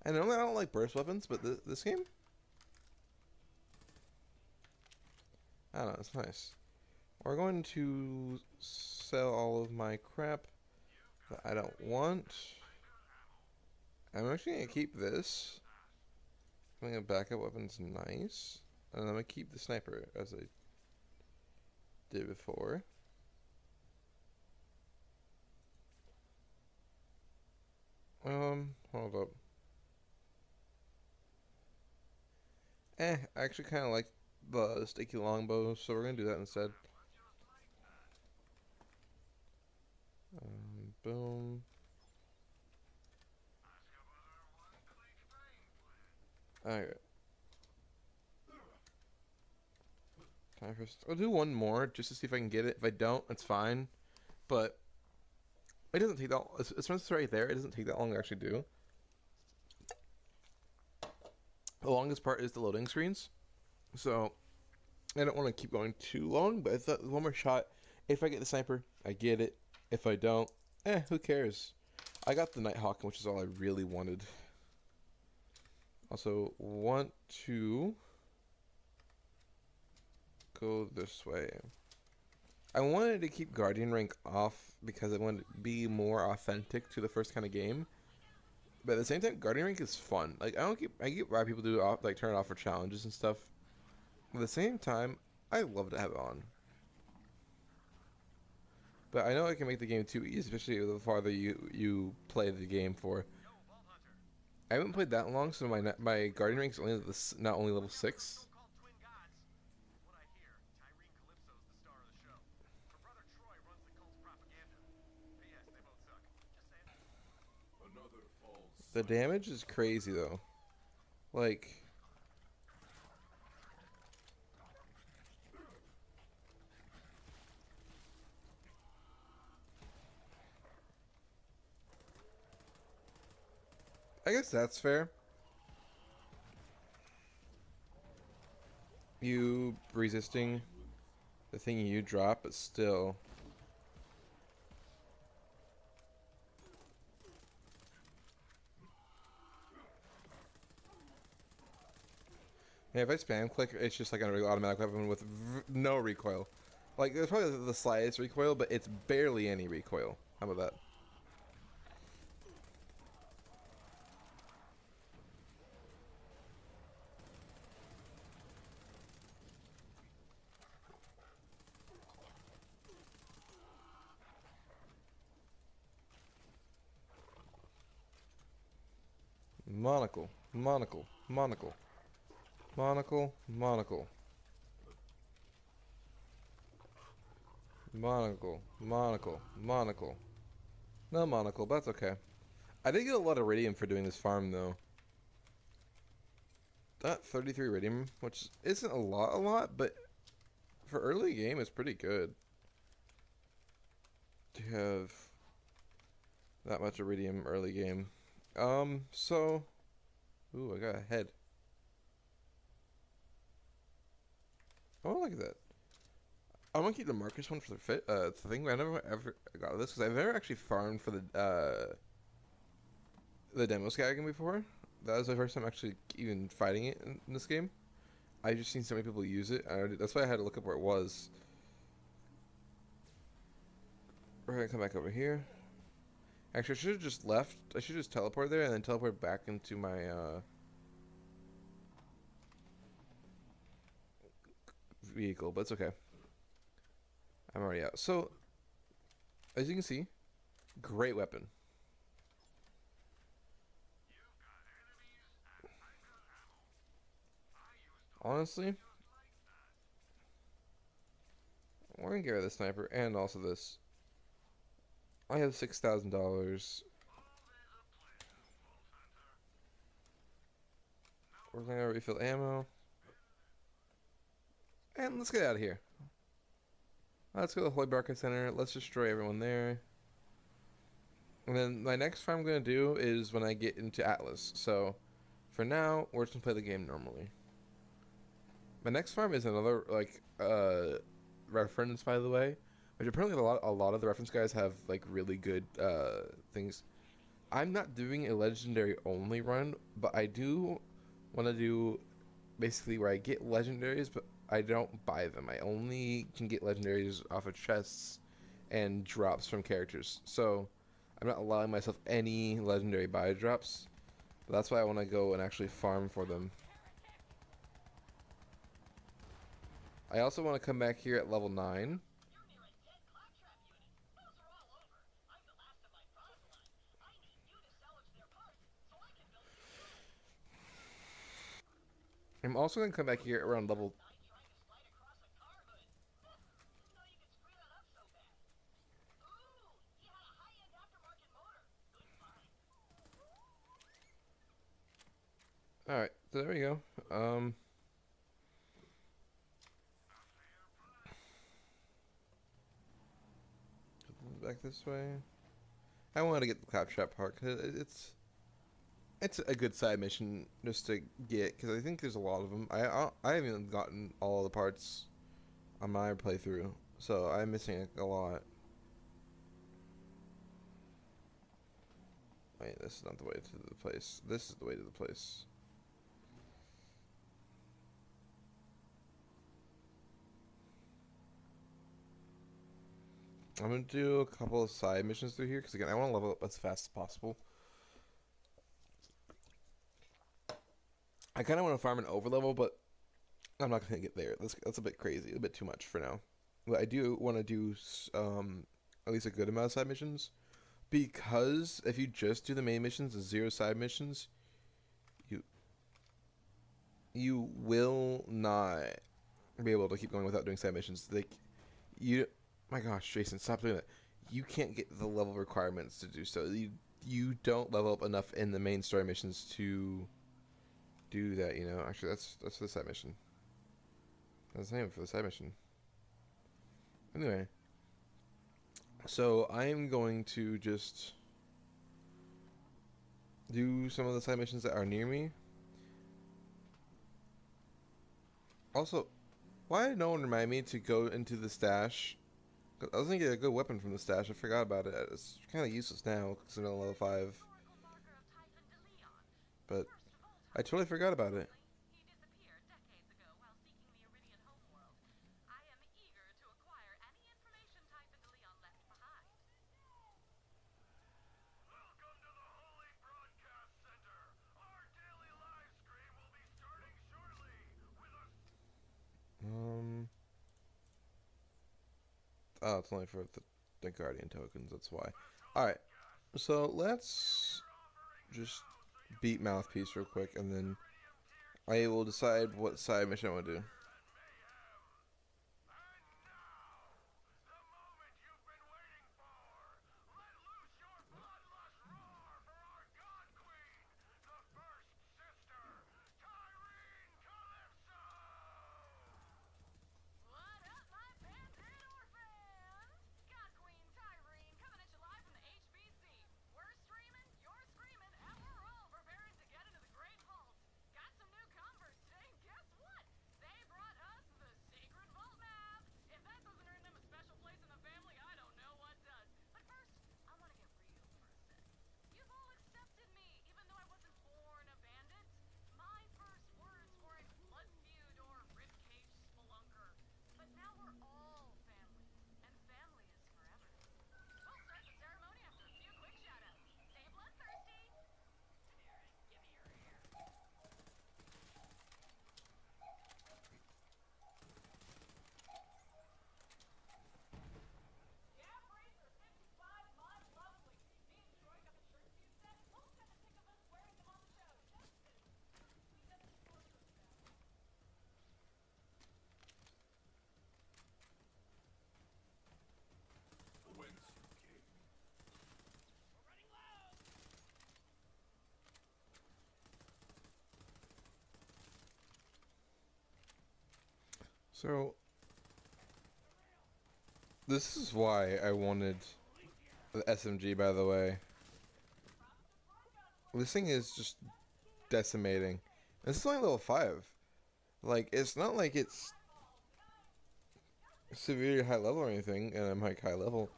And normally I don't like burst weapons, but this game, I don't know, it's nice. We're going to sell all of my crap that I don't want. I'm actually going to keep this. I think a backup weapon's nice. And I'm going to keep the sniper as I did before. Hold up. I actually kind of like the sticky longbow, so we're going to do that instead. Boom. Alright. Time for... I'll do one more just to see if I can get it. If I don't, it's fine. but it doesn't take that. As soon as it's right there, it doesn't take that long to actually do. The longest part is the loading screens, so I don't want to keep going too long. But I thought one more shot. If I get the sniper, I get it. If I don't, who cares? I got the Nighthawk, which is all I really wanted. Also, want to go this way. I wanted to keep Guardian rank off because I wanted to be more authentic to the first kind of game. But at the same time, Guardian rank is fun. Like I get why people do like turn it off for challenges and stuff. At the same time, I love to have it on. But I know I can make the game too easy, especially the farther you play the game for. I haven't played that long, so my Guardian rank is only not only level 6. The damage is crazy though. Like, I guess that's fair. You resisting the thing you drop, but still. Yeah, if I spam click, it's just like an automatic weapon with no recoil. Like, there's probably the slightest recoil, but it's barely any recoil. How about that? Monocle, monocle, monocle, monocle, monocle, monocle, monocle, monocle. No monocle, but that's okay. I did get a lot of iridium for doing this farm though. That 33 iridium, which isn't a lot, but for early game, it's pretty good to have that much iridium early game. So, ooh, I got a head. Oh, look at that. I want to keep the Marcus one for the thing. I never ever got this because I've never actually farmed for the demo skagging before. That was the first time actually even fighting it in this game. I just seen so many people use it. That's why I had to look up where it was. We're gonna come back over here. Actually, I should have just left. I should just teleport there and then teleport back into my vehicle, but it's okay. I'm already out. So, as you can see, great weapon. Honestly, we're gonna get rid of the sniper and also this. I have $6,000. We're gonna refill ammo. And let's get out of here. Let's go to the Holy Barca Center. Let's destroy everyone there. And then my next farm I'm going to do is when I get into Atlas. So, for now, we're just going to play the game normally. My next farm is another, like, reference, by the way. Which apparently a lot of the reference guys have, like, really good, things. I'm not doing a legendary only run, but I do want to do basically where I get legendaries, but I don't buy them. I only can get legendaries off of chests and drops from characters. So I'm not allowing myself any legendary buy drops. But that's why I want to go and actually farm for them. I also want to come back here at level 9. I'm also going to come back here around level... Alright, so there we go. back this way. I wanted to get the claptrap part because it's a good side mission just to get, because I think there's a lot of them. I haven't even gotten all the parts on my playthrough, so I'm missing a lot. Wait, this is not the way to the place. This is the way to the place. I'm going to do a couple of side missions through here, because again, I want to level up as fast as possible. I kind of want to farm an overlevel, but I'm not going to get there. That's a bit crazy, a bit too much for now. But I do want to do at least a good amount of side missions, because if you just do the main missions, the 0 side missions, you will not be able to keep going without doing side missions. My gosh, Jason, stop doing that. You can't get the level requirements to do so. You don't level up enough in the main story missions to do that, you know. Actually, that's for the side mission. That's the name for the side mission. Anyway, so I am going to just do some of the side missions that are near me. Also, why did no one remind me to go into the stash? I was gonna get a good weapon from the stash. I forgot about it. It's kind of useless now because I'm on level 5. But I totally forgot about it. He disappeared decades ago while seeking the Iridian homeworld. I am eager to acquire any information Typhon de Leon left behind. Welcome to the Holy Broadcast Center. Our daily live stream will be starting shortly with a... Oh, it's only for the Guardian tokens, that's why. Alright, so let's just beat Mouthpiece real quick, and then I will decide what side mission I want to do. What up, my Pandora fans? God Queen Tyrene coming at you live from the HBC. We're streaming, you're screaming, and we're all preparing to get into the Great Vault. Got some new Converse today, and guess what? They brought us the Sacred Vault map. If that doesn't earn them a special place in the family, I don't know what does. But first, I want to get real for a sec. You've all accepted me, even though I wasn't born a bandit. My first words were a blood feud or ribcage spelunker. But now we're all family, and family is forever. We'll start the ceremony after a few quick shout-outs. Stay bloodthirsty! Aaron, give me your ear. Scab Racer 55, my lovely. Me and Troy got the shirts you sent. Most got the pic of us wearing them on the show. Justin, we got the short shirts now. Whence you came. We're running low! So, this is why I wanted the SMG, by the way. This thing is just decimating. This is only level 5. Like, it's not like it's severely high level or anything, and I'm like high level.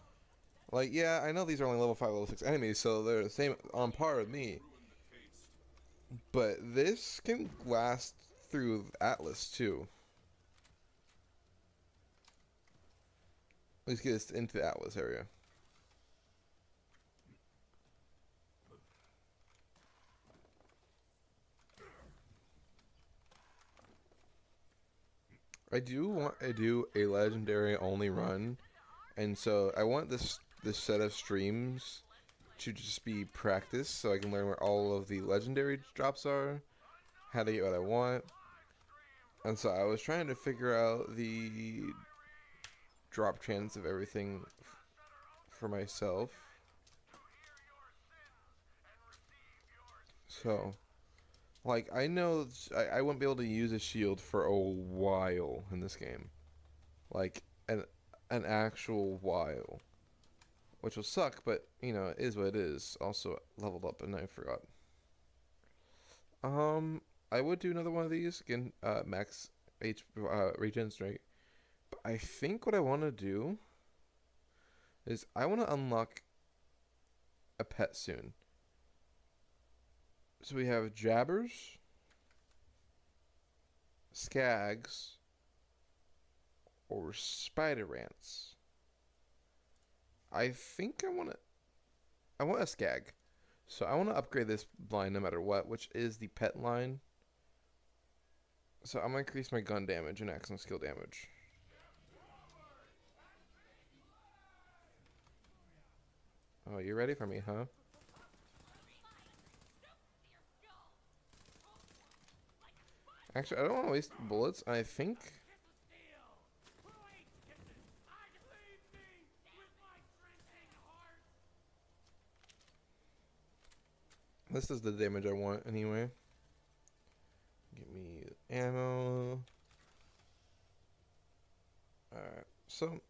Like, yeah, I know these are only level 5, level 6 enemies, so they're the same on par with me. But this can last through Atlas, too. Let's get us into the Atlas area. I do want to do a legendary only run, and so I want this set of streams to just be practice, so I can learn where all of the legendary drops are, how to get what I want, and so I was trying to figure out the drop chance of everything for myself. So, like, I know I won't be able to use a shield for a while in this game. Like, an actual while. which will suck, but you know, it is what it is. Also leveled up, and I forgot. I would do another one of these again. Max regens, right? But I think what I want to do is I want to unlock a pet soon. So we have jabbers, skags, or spider rants. I think I want a skag. So I want to upgrade this line no matter what, which is the pet line. So I'm going to increase my gun damage and action skill damage. Oh, you ready for me, huh? Actually, I don't want to waste bullets. I think this is the damage I want anyway. Give me ammo. Alright, so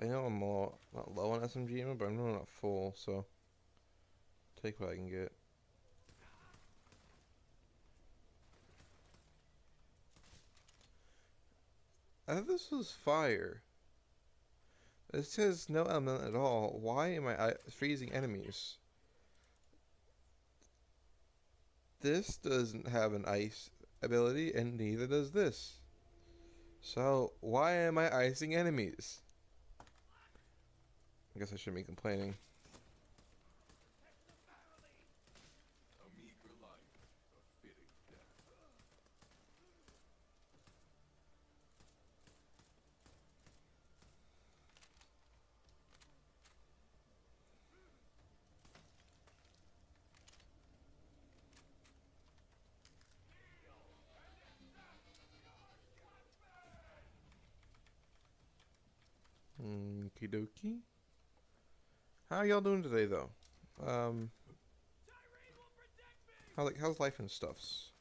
I know I'm not low on SMG ammo, but I'm not full, so take what I can get. I thought this was fire. It says no element at all. Why am I freezing enemies? This doesn't have an ice ability, and neither does this. So, why am I icing enemies? I guess I shouldn't be complaining. A meager life, a fitting death. Okie dokie. How y'all doing today, though? How's life and stuffs?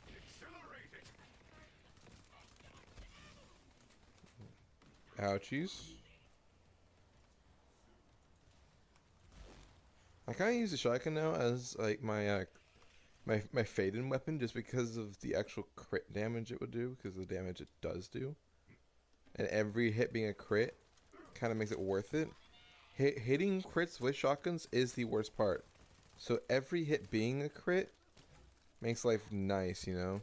Accelerating. Ouchies. I kind of use the shotgun now as like my my fade-in weapon, just because of the actual crit damage it would do, because of the damage it does do, and every hit being a crit kind of makes it worth it. Hitting crits with shotguns is the worst part, so every hit being a crit makes life nice, you know.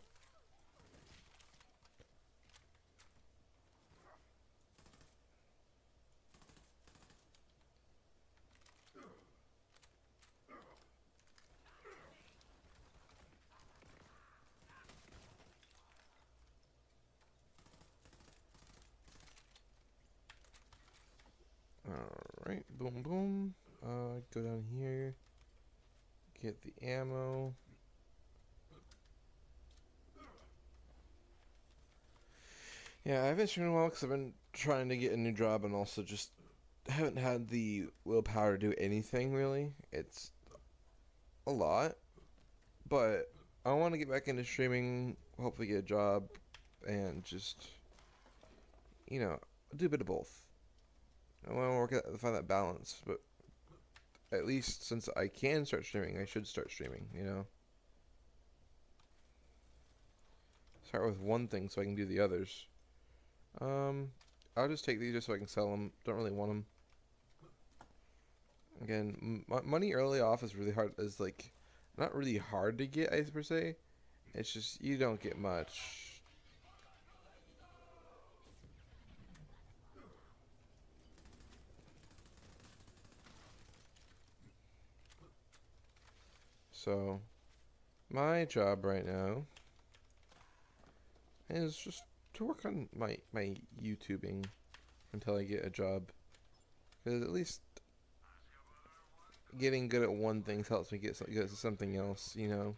Alright, boom boom. Go down here. Get the ammo. Yeah, I haven't streamed in a while because I've been trying to get a new job and also just haven't had the willpower to do anything really. It's a lot, but I want to get back into streaming, hopefully get a job, and just, you know, do a bit of both. I want to find that balance, but at least since I can start streaming, I should start streaming, you know. Start with one thing so I can do the others. I'll just take these just so I can sell them. Don't really want them. Again, money early off is really hard. Is like not really hard to get, I per se. It's just you don't get much. So, my job right now is just to work on my YouTubing until I get a job. Because at least getting good at one thing helps me get to something else, you know.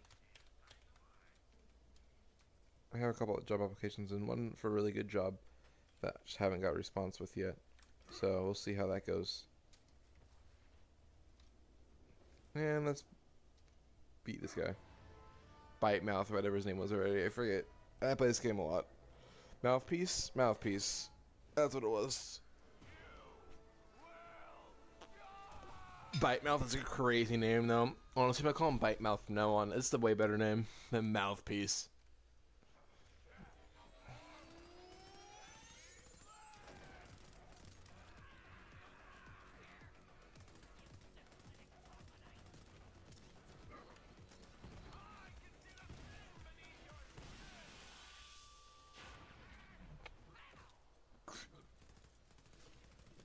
I have a couple of job applications and one for a really good job that I just haven't got a response with yet. So we'll see how that goes. And let's beat this guy. Bite Mouth, whatever his name was already. I forget. I play this game a lot. Mouthpiece? Mouthpiece. That's what it was. Bite Mouth is a crazy name, though. Honestly, if I call him Bite Mouth from now on, it's the way better name than Mouthpiece.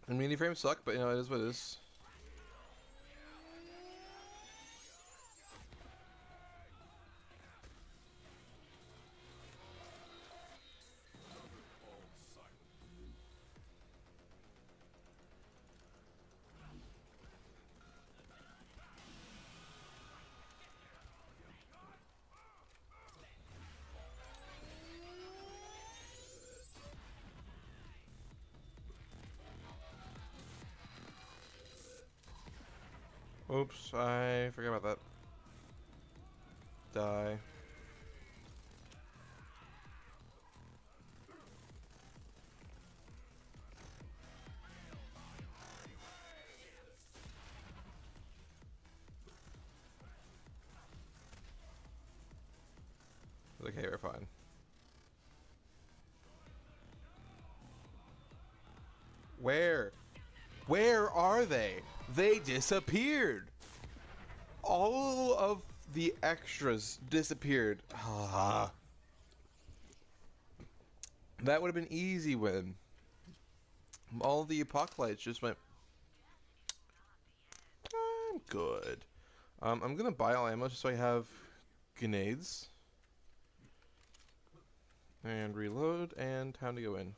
I mean, frames suck, but you know, it is what it is. Oops, I forgot about that. Die. Okay, we're fine. Where? Where are they? They disappeared. All of the extras disappeared. Ah. That would have been easy win. All the apocalypse just went. I'm good. I'm gonna buy all ammo just so I have grenades. And reload, and time to go in.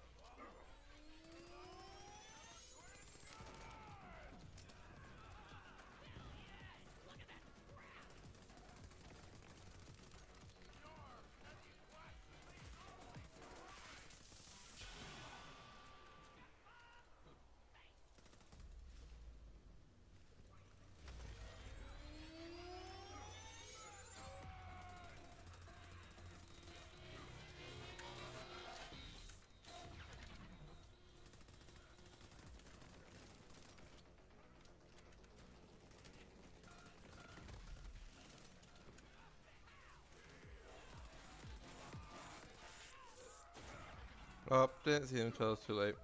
Oh, didn't see him until it's too late.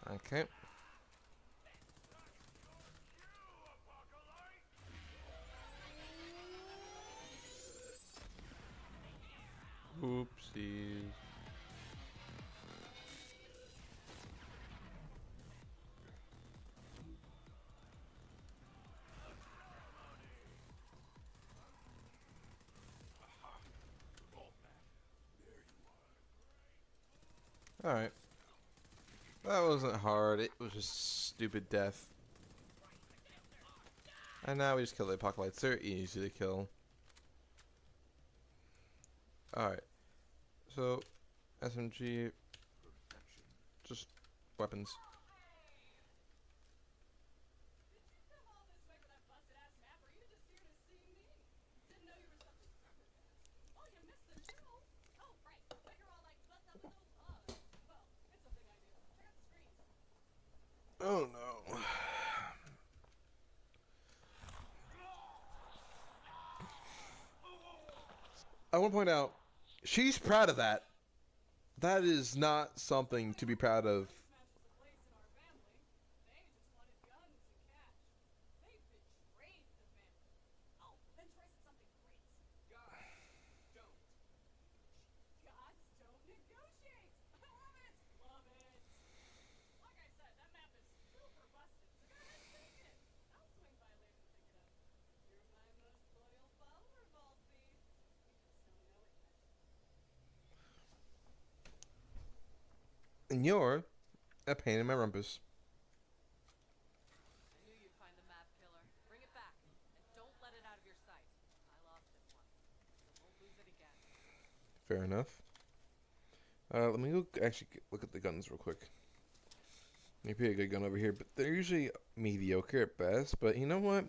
Okay. Oopsies. Alright. That wasn't hard, it was just stupid death. And now we just kill the apocalypse. They're easy to kill. Alright. So, SMG. Just weapons. Oh no. I want to point out, she's proud of that. That is not something to be proud of. And you're a pain in my rumpus. I knew you'd find the map killer. Bring it back, and don't let it out of your sight. I lost it once, so won't lose it again. Fair enough. Let me go actually look at the guns real quick. Maybe a good gun over here, but they're usually mediocre at best. But you know what?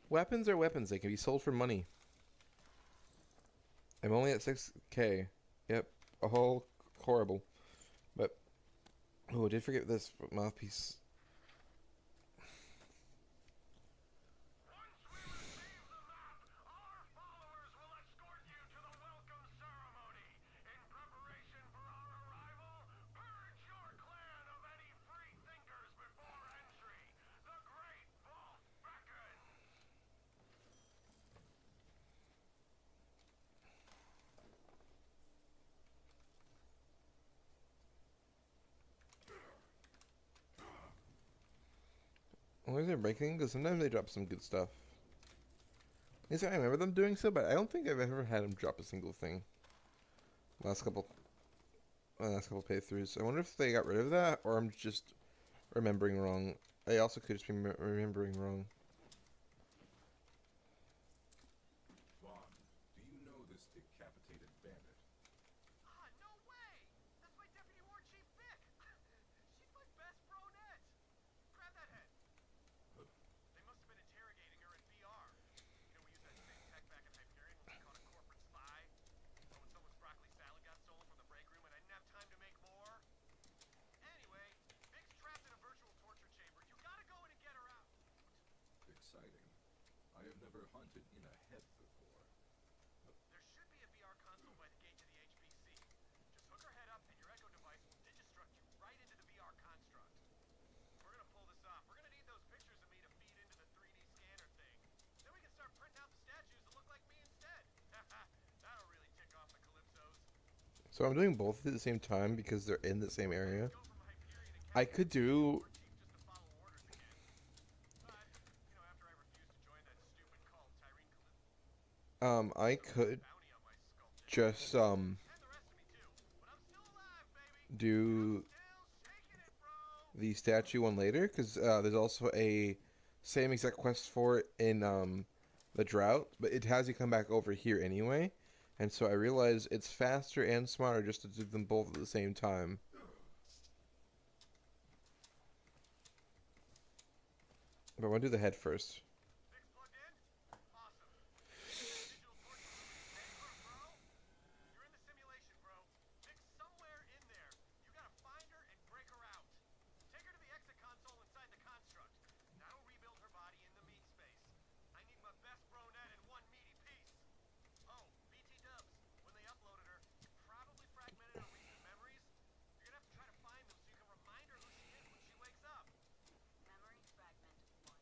Weapons are weapons. They can be sold for money. I'm only at 6K. Yep. All horrible. But, oh, I did forget this mouthpiece. Once we receive the map, our followers will escort you to the welcome ceremony. In preparation for our arrival, purge your clan of any free thinkers before entry. The Great Vault beckons. Why is it breaking? Because sometimes they drop some good stuff. At least I remember them doing so, but I don't think I've ever had them drop a single thing. Last couple playthroughs. I wonder if they got rid of that, or I'm just remembering wrong. I also could just be remembering wrong. Bond, do you know this decapitated bandit? Ah, no way! That's my Deputy War Chief Vic! She's my best bronette! Grab that head! They must have been interrogating her in VR. You know, we used that same tech back in Hyperion when we caught a corporate spy. Or when someone's broccoli salad got stolen from the break room and I didn't have time to make more. Anyway, Vic's trapped in a virtual torture chamber. You gotta go in and get her out. Exciting. I have never hunted in a head before. There should be a VR console by the gate to the HPC. Just hook her head up and your Echo device will digistruct you right into the VR construct. We're gonna pull this off. We're gonna need those pictures of me to feed into the 3D scanner thing. Then we can start printing out the statues that look like me instead. That'll really tick off the Calypsos. So I'm doing both at the same time because they're in the same area. Go from Hyperion I Academy could to do. War Chief just to follow orders again. But, you know, after I refused to join that stupid cult, Tyrene Calypso I could bounty on my skull. just And the rest of me too. But I'm still alive, baby. do Still shaking it, bro. the statue one later because there's also a same exact quest for it in the drought, but it has you come back over here anyway, and so I realize it's faster and smarter just to do them both at the same time. But I want to do the head first. Vic's plugged in? Awesome. Digital torture room is safe for a bro? You're in the simulation, bro. Vic's somewhere in there. You gotta find her and break her out. Take her to the exit console inside the construct. That'll rebuild her body in the meat space. I need my best bronette in one meaty piece. Oh, BT dubs. When they uploaded her, it probably fragmented her recent memories. You're gonna have to try to find them so you can remind her who she is when she wakes up. Memory fragment 1.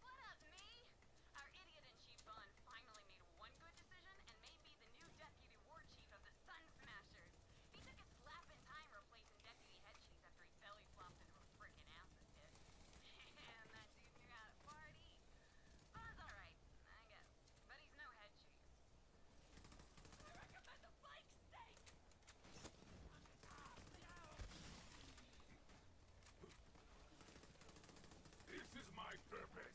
What up, me? Our idiot-in-chief Bun finally made one good decision and made me the new Deputy War Chief of the Sun Smashers. He took a slap in time replacing Deputy Head Cheese after he belly flopped into a frickin' acid pit. And that dude knew how to party. Bun's alright, I guess. But he's no head cheese. I recommend the flank steak! This is my purpose.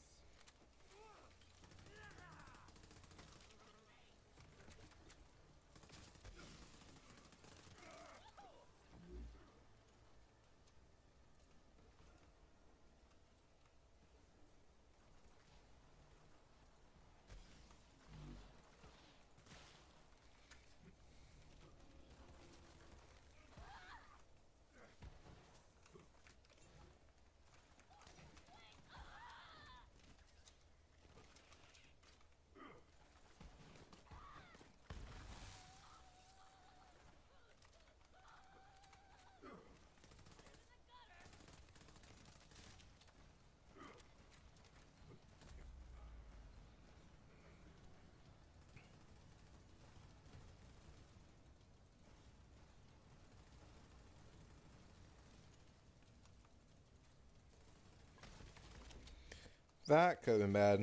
That could have been bad.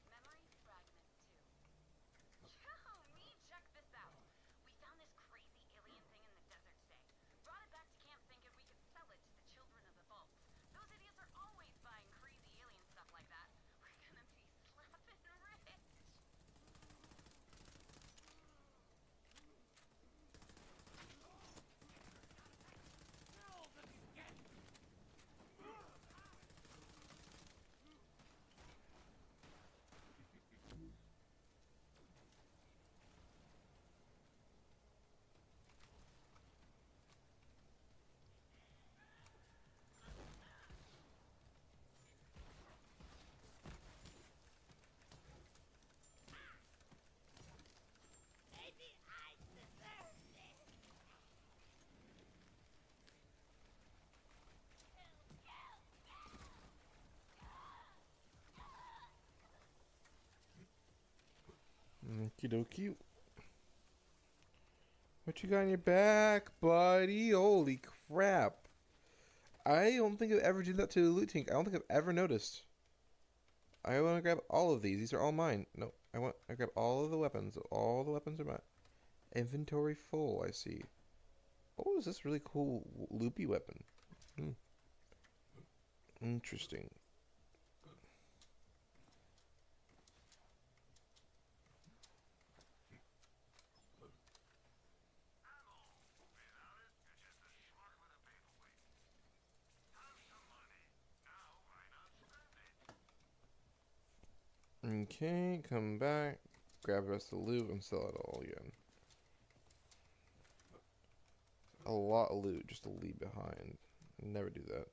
Memory fragment 2. Yo, me, check this out. We found this crazy alien thing in the desert today. Brought it back to camp thinking we could sell it to the children of the vault. Okie dokie. What you got in your back, buddy? Holy crap. I don't think I've ever did that to the loot tank. I don't think I've ever noticed. I want to grab all of these. These are all mine. No, I grab all of the weapons. All the weapons are mine. Inventory full, I see. Oh, is this really cool loopy weapon? Interesting. Okay, come back, grab the rest of the loot, and sell it all again. A lot of loot just to leave behind. Never do that.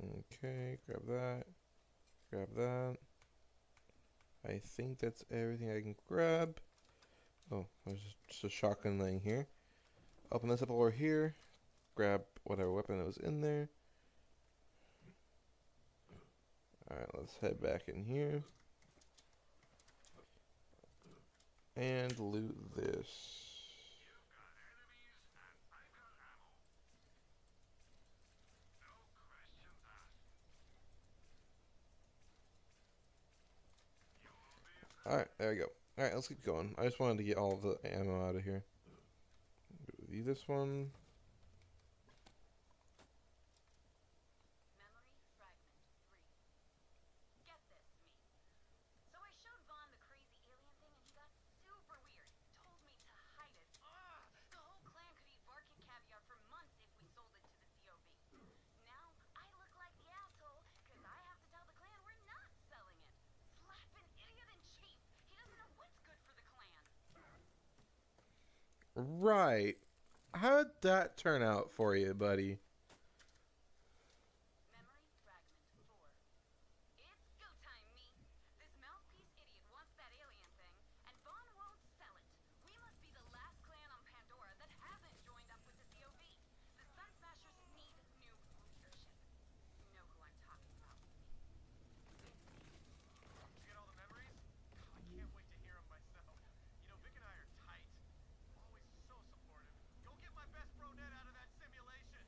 Okay, grab that. Grab that. I think that's everything I can grab. Oh, there's just a shotgun laying here. Open this up over here. Grab whatever weapon that was in there. Alright, let's head back in here. And loot this. Alright, there we go. Alright, let's keep going. I just wanted to get all of the ammo out of here. Do this one. Memory fragment 3. Get this, me. So I showed Vaughn the crazy alien thing and he got super weird. Told me to hide it. The whole clan could eat bark and caviar for months if we sold it to the COV. Now I look like the asshole because I have to tell the clan we're not selling it. Slap an idiot in chief. He doesn't know what's good for the clan. Right. How'd that turn out for you, buddy? Memory fragment 4. It's go time, me. This mouthpiece idiot wants that alien thing, and Vaughn won't sell it. We must be the last clan on Pandora that hasn't joined up with the COV. The Sun Smashers need new leadership. You know who I'm talking about, me. You get all the memories? I can't wait to hear them myself. You know, Vic and I are tight. Always so supportive. Go get my best bro Ned out of that simulation.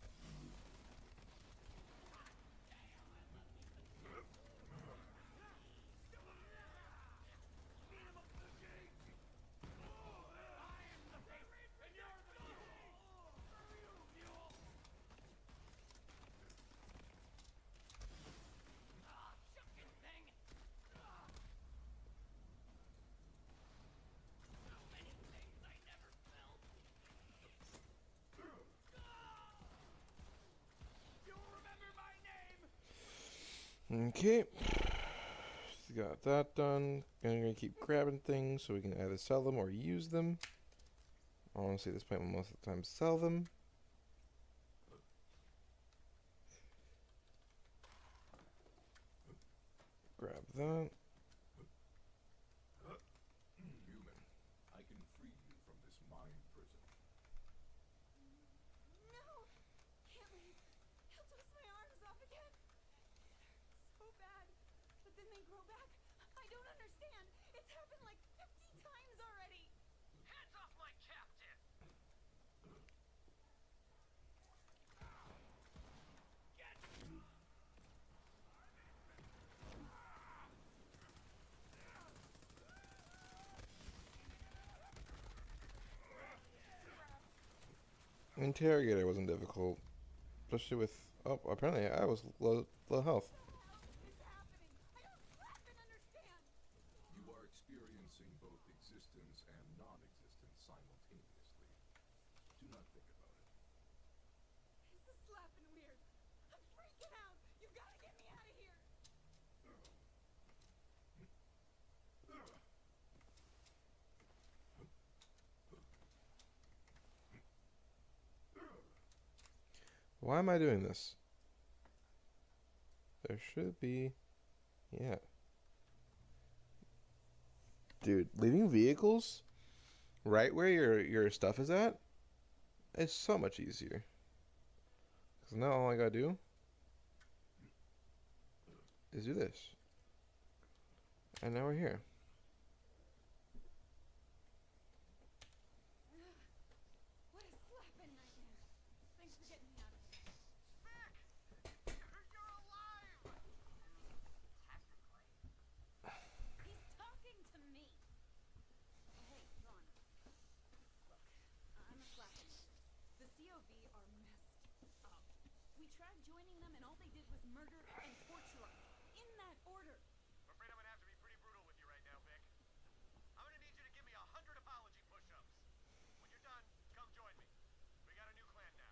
Okay. Got that done. I'm gonna keep grabbing things so we can either sell them or use them. Honestly, this point will most of the time sell them. Grab that. Human, I can free you from this mind prison. No! Can't leave. He'll twist my arms off again. So bad. But then they grow back. I don't understand. It's happened like 50 times already. Hands off my captain! Interrogator wasn't difficult. Especially with... Oh, apparently I was low health. It's happening. I don't flappin' understand. You are experiencing both existence and non-existence simultaneously. Do not think about it. This is slapping weird. I'm freaking out. You gotta get me out of here. Why am I doing this? There should be... Yeah. Dude, leaving vehicles right where your stuff is at It's so much easier. Because now all I gotta do is do this. And now we're here. What a slapping nightmare. Thanks for getting me out of here. Vic! You're alive! Technically. He's talking to me. Hey, Ron. Look, I'm a slapping writer. The COV are messed up. We tried joining them and all they did was murder and torture us. In that order. I'm afraid I'm gonna have to be pretty brutal with you right now, Vic. I'm gonna need you to give me 100 apology push-ups. When you're done, come join me. We got a new clan now.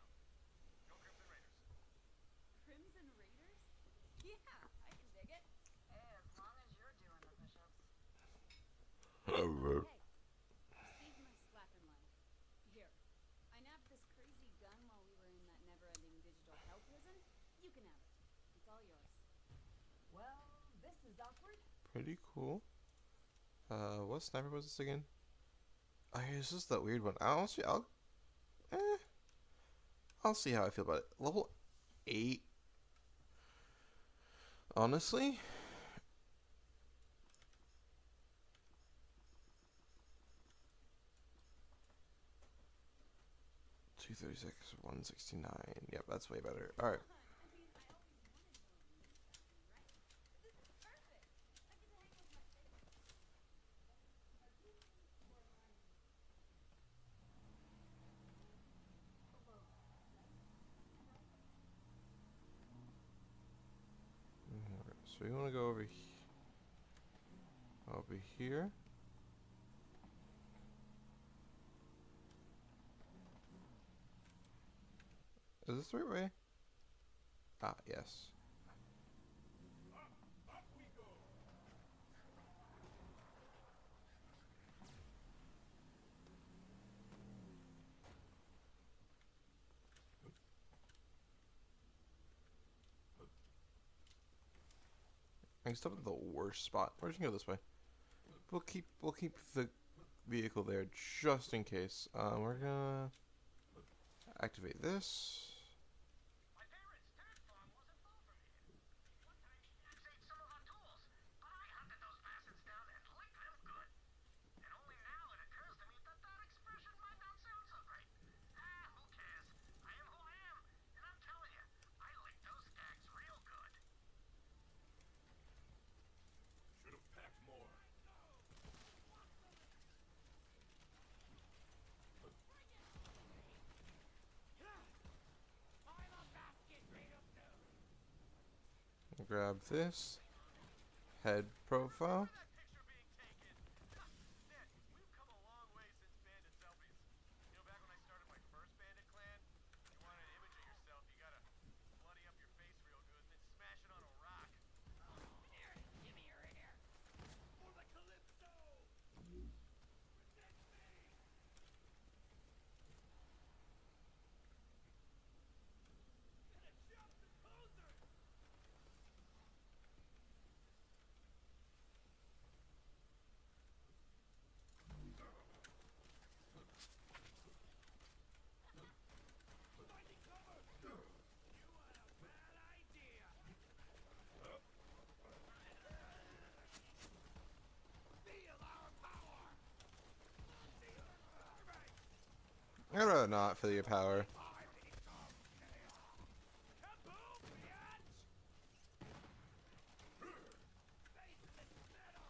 Go Crimson Raiders. Crimson Raiders? Yeah, I can dig it. Hey, as long as you're doing the push-ups. Hey, saved my slapping life. Here, I nabbed this crazy gun while we were in that never-ending digital hell prison. You can have it. It's all yours. Well, this is awkward. Pretty cool. What sniper was this again? Oh, it's just that weird one. I'll see. I'll see how I feel about it. Level 8. Honestly, 236, 169. Yep, that's way better. All right. I mean, I always wanted more meat slapping, right? This is perfect. I get to hang with my favorites. Are you or are you? So we want to go over here. Is this the right way? Ah, yes. Up we go. I can stop at the worst spot. We're just gonna go this way. We'll keep the vehicle there just in case. We're gonna activate this. My parents' tank farm wasn't far from here. One time, X ate some of our tools, but I hunted those bastards down and licked them good. And only now it occurs to me that that expression might not sound so great. Who cares? I am who I am, and I'm telling you, I licked those skags real good. Should have packed more. Grab this. Head profile. That picture being taken. Ned, we've come a long way since bandit selfies. You know, back when I started my first bandit clan, you wanted an image of yourself, you gotta bloody up your face real good and then smash it on a rock. Here, give me your ear. For the Calypso. Protect me. Gonna chop some posers. Finding cover. You had a bad idea. Feel our power. I'd rather not feel your power. Kaboom, bitch! Face this metal!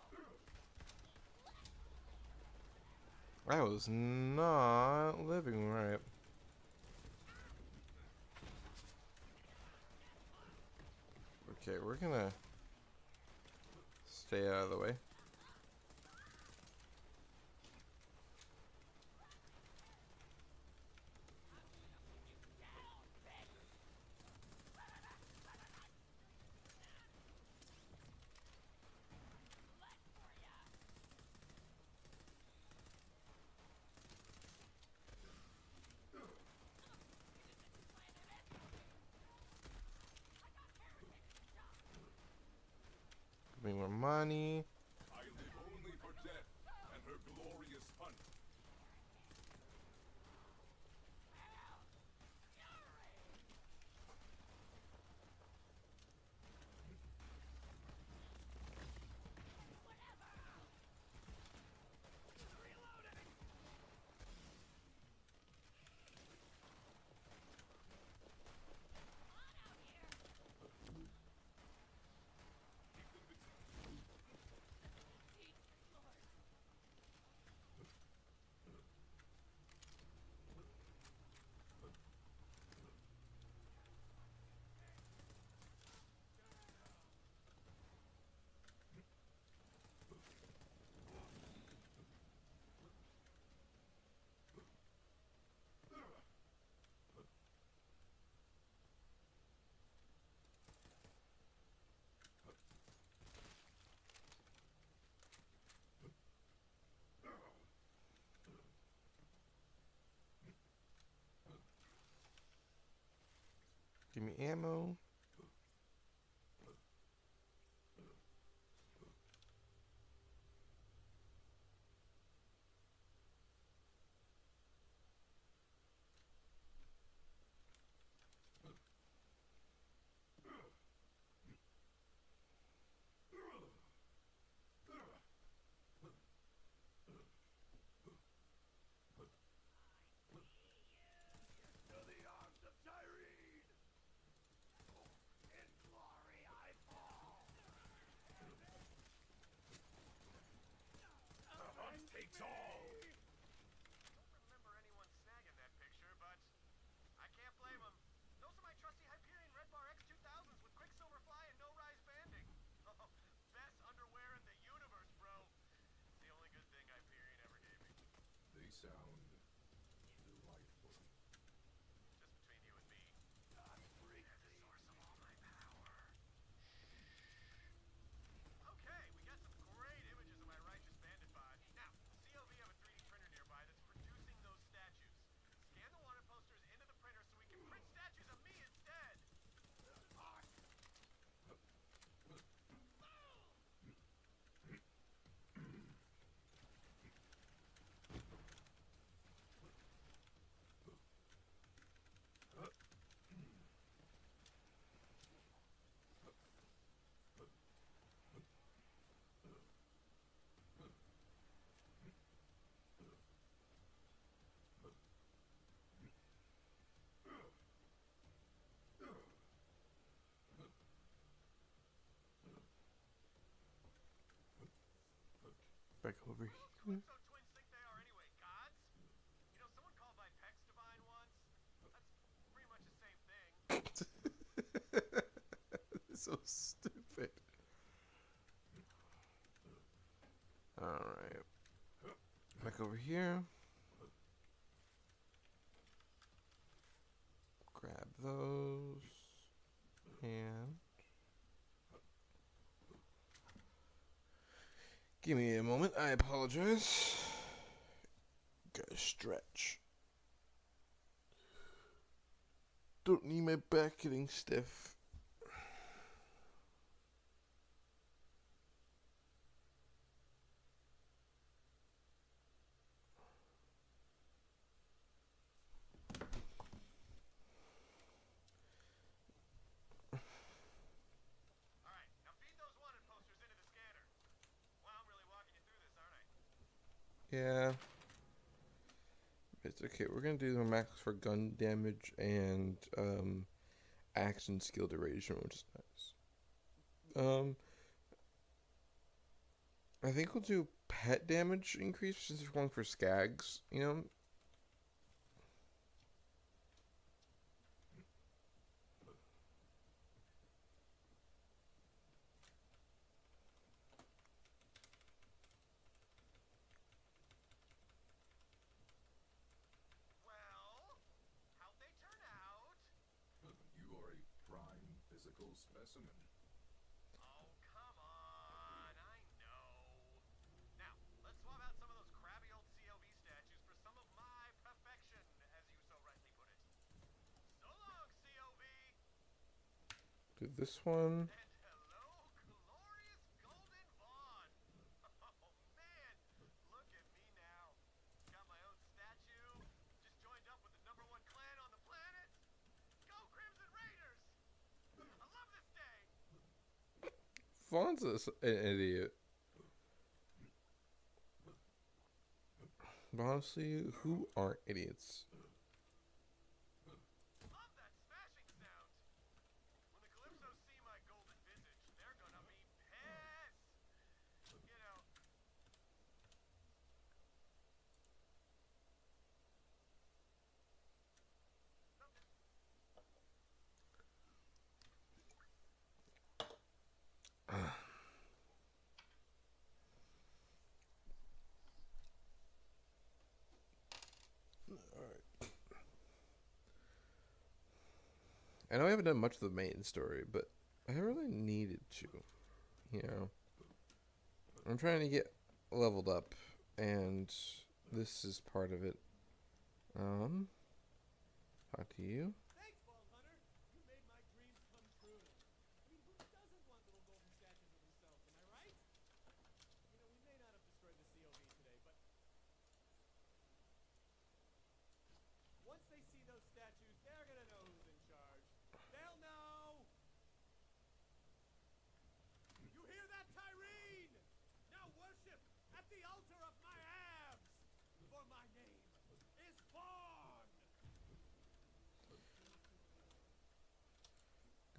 I was not living right. Okay, we're gonna stay out of the way. Give me more money. I live only for death and her glorious hunt. Give me ammo. To the arms of Tyrene! In glory I fall! The hunt takes all! Don't remember anyone snagging that picture, but I can't blame them. Those are my trusty Hyperion Red Bar X2000s with Quicksilver Fly and no-rise banding. Oh, best underwear in the universe, bro. It's the only good thing Hyperion ever gave me. They sound delightful. Just between you and me. They're the source of all my power. Okay, we got some great images of my righteous bandit bod. Now, COV have a 3D printer nearby that's producing those statues. Scan the wanted posters into the printer so we can print statues of me instead. Back over here. Calypso twins think they are anyway, gods? You know, someone called my pecs divine once. That's pretty much the same thing. So stupid. Alright. Back over here. Grab those. And give me a moment. I apologize. Gotta stretch. Don't need my back getting stiff. Alright, now feed those wanted posters into the scanner. Wow, I'm really walking you through this, aren't I? Yeah. It's okay. We're gonna do the max for gun damage and action skill duration, which is nice. I think we'll do pet damage increase since we're going for skags, you know? Well, how'd they turn out? You are a prime physical specimen. Oh, come on. I know. Now, let's swap out some of those crabby old COV statues for some of my perfection, as you so rightly put it. So long, COV! Do this one. And hello, glorious Golden Vaughn! Oh, man! Look at me now. Got my own statue. Just joined up with the #1 clan on the planet. Go Crimson Raiders! I love this day! Fawn's an idiot. But honestly, who aren't idiots? Love that smashing sound! When the Calypsos see my golden visage, they're gonna be pissed! You know... I know I haven't done much of the main story, but I really needed to. You know, I'm trying to get leveled up, and this is part of it. Talk to you. Thanks, Vault Hunter. You made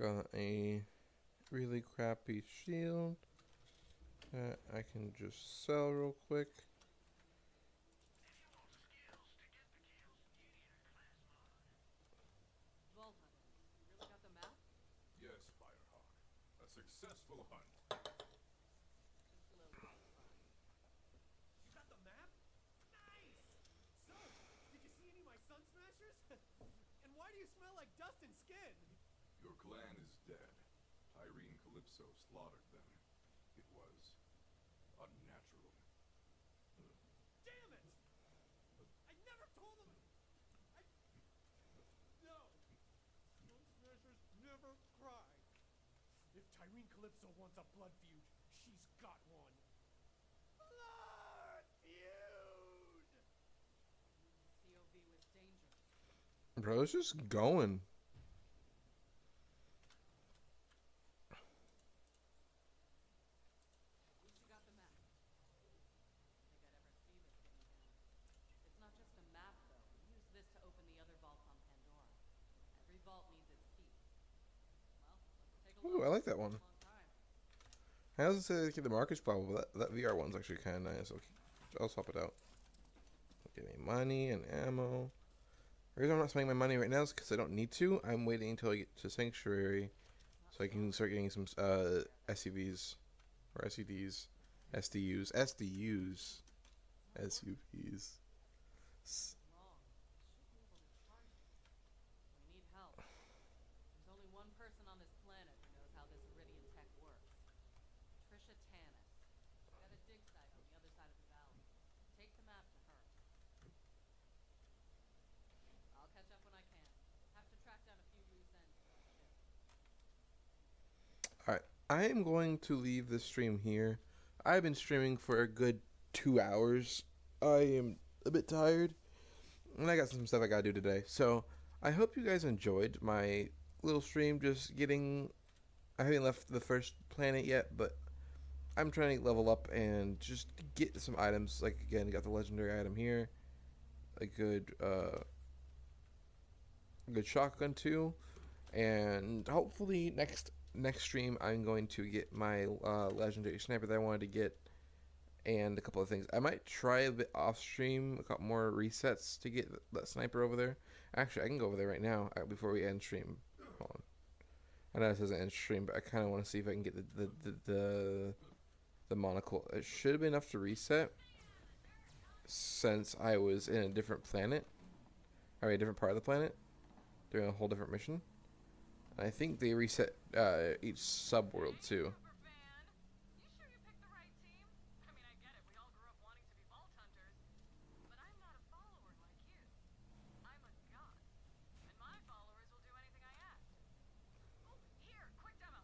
Got a really crappy shield that I can just sell real quick. Vault Hunter, you really got the map? Yes, Firehawk. A successful hunt. Just a little satisfying. You got the map? Nice! So, did you see any of my sun smashers? And why do you smell like dust and skin? Your clan is dead. Irene Calypso slaughtered them. It was unnatural. Damn it! I never told them. No. Sun smashers never cry. If Tyrene Calypso wants a blood feud, she's got one. Blood feud! COV was dangerous. Bro, it's just going. At least you got the map. I don't think I'd ever see this getting down. It's not just a map, though. We use this to open the other vaults on Pandora. Every vault needs its key. Well, let's take a look. Ooh, I like that one. Long time. I was gonna say the market's probably that VR one's actually kind of nice. Okay, I'll swap it out. Get me money and ammo. The reason I'm not spending my money right now is because I don't need to. I'm waiting until I get to Sanctuary, so I can start getting some SUVs or SUDs, SDUs, SDUs, SUVs. Wrong. Should be able to charge it. We need help. There's only one person on this planet who knows how this Iridian tech works. Trisha Tanis. She's got a dig site on the other side of the valley. Take the map to her. I'll catch up when I can. Have to track down a few loose ends for our ship. Alright, I am going to leave this stream here. I've been streaming for a good 2 hours. I am a bit tired, and I got some stuff I gotta do today. So, I hope you guys enjoyed my little stream. Just getting, I haven't left the first planet yet, but I'm trying to level up and just get some items. Like, again, got the legendary item here. A good shotgun too, and hopefully next stream I'm going to get my legendary sniper that I wanted to get, and a couple of things. I might try a bit off stream, a couple more resets to get that sniper over there. Actually, I can go over there right now before we end stream. Hold on. I know it says end stream, but I kind of want to see if I can get the monocle. It should have been enough to reset since I was in a different planet, or a different part of the planet, doing a whole different mission. And I think they reset each subworld too. Superfan, you sure you picked the right team? I mean, I get it. We all grew up wanting to be vault hunters, but I'm not a follower like you. I'm a god, and my followers will do anything I ask. Oh, here, quick demo.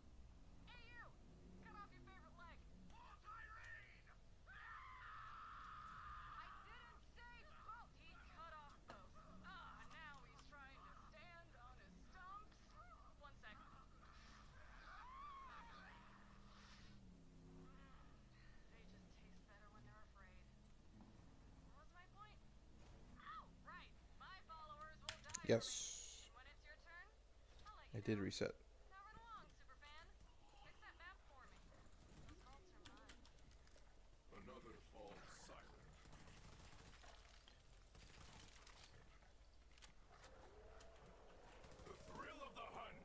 Hey, you! Cut off your favorite leg. Vault Irene! I didn't say quote. He cut off both. Now he's trying to stand on his stumps. 1 sec. They just taste better when they're afraid. What was my point? Oh, right. My followers will die. for me. Yes, When it's your turn, I'll let I you did know. reset. Now run along, Superfan. Fix that map for me. Those vaults are mine. Another false silent. The thrill of the hunt.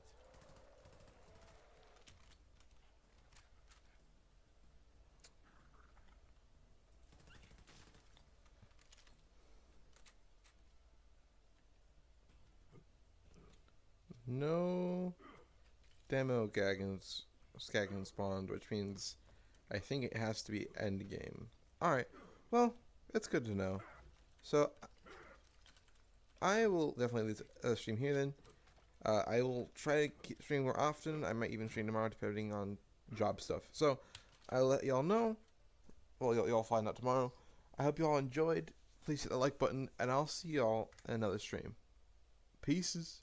No demo Skaggin spawned, which means I think it has to be end game. Alright, well, it's good to know. So, I will definitely leave the stream here then. I will try to keep streaming more often. I might even stream tomorrow depending on job stuff. So, I'll let y'all know. Well, y'all find out tomorrow. I hope y'all enjoyed. Please hit the like button, and I'll see y'all in another stream. Peace.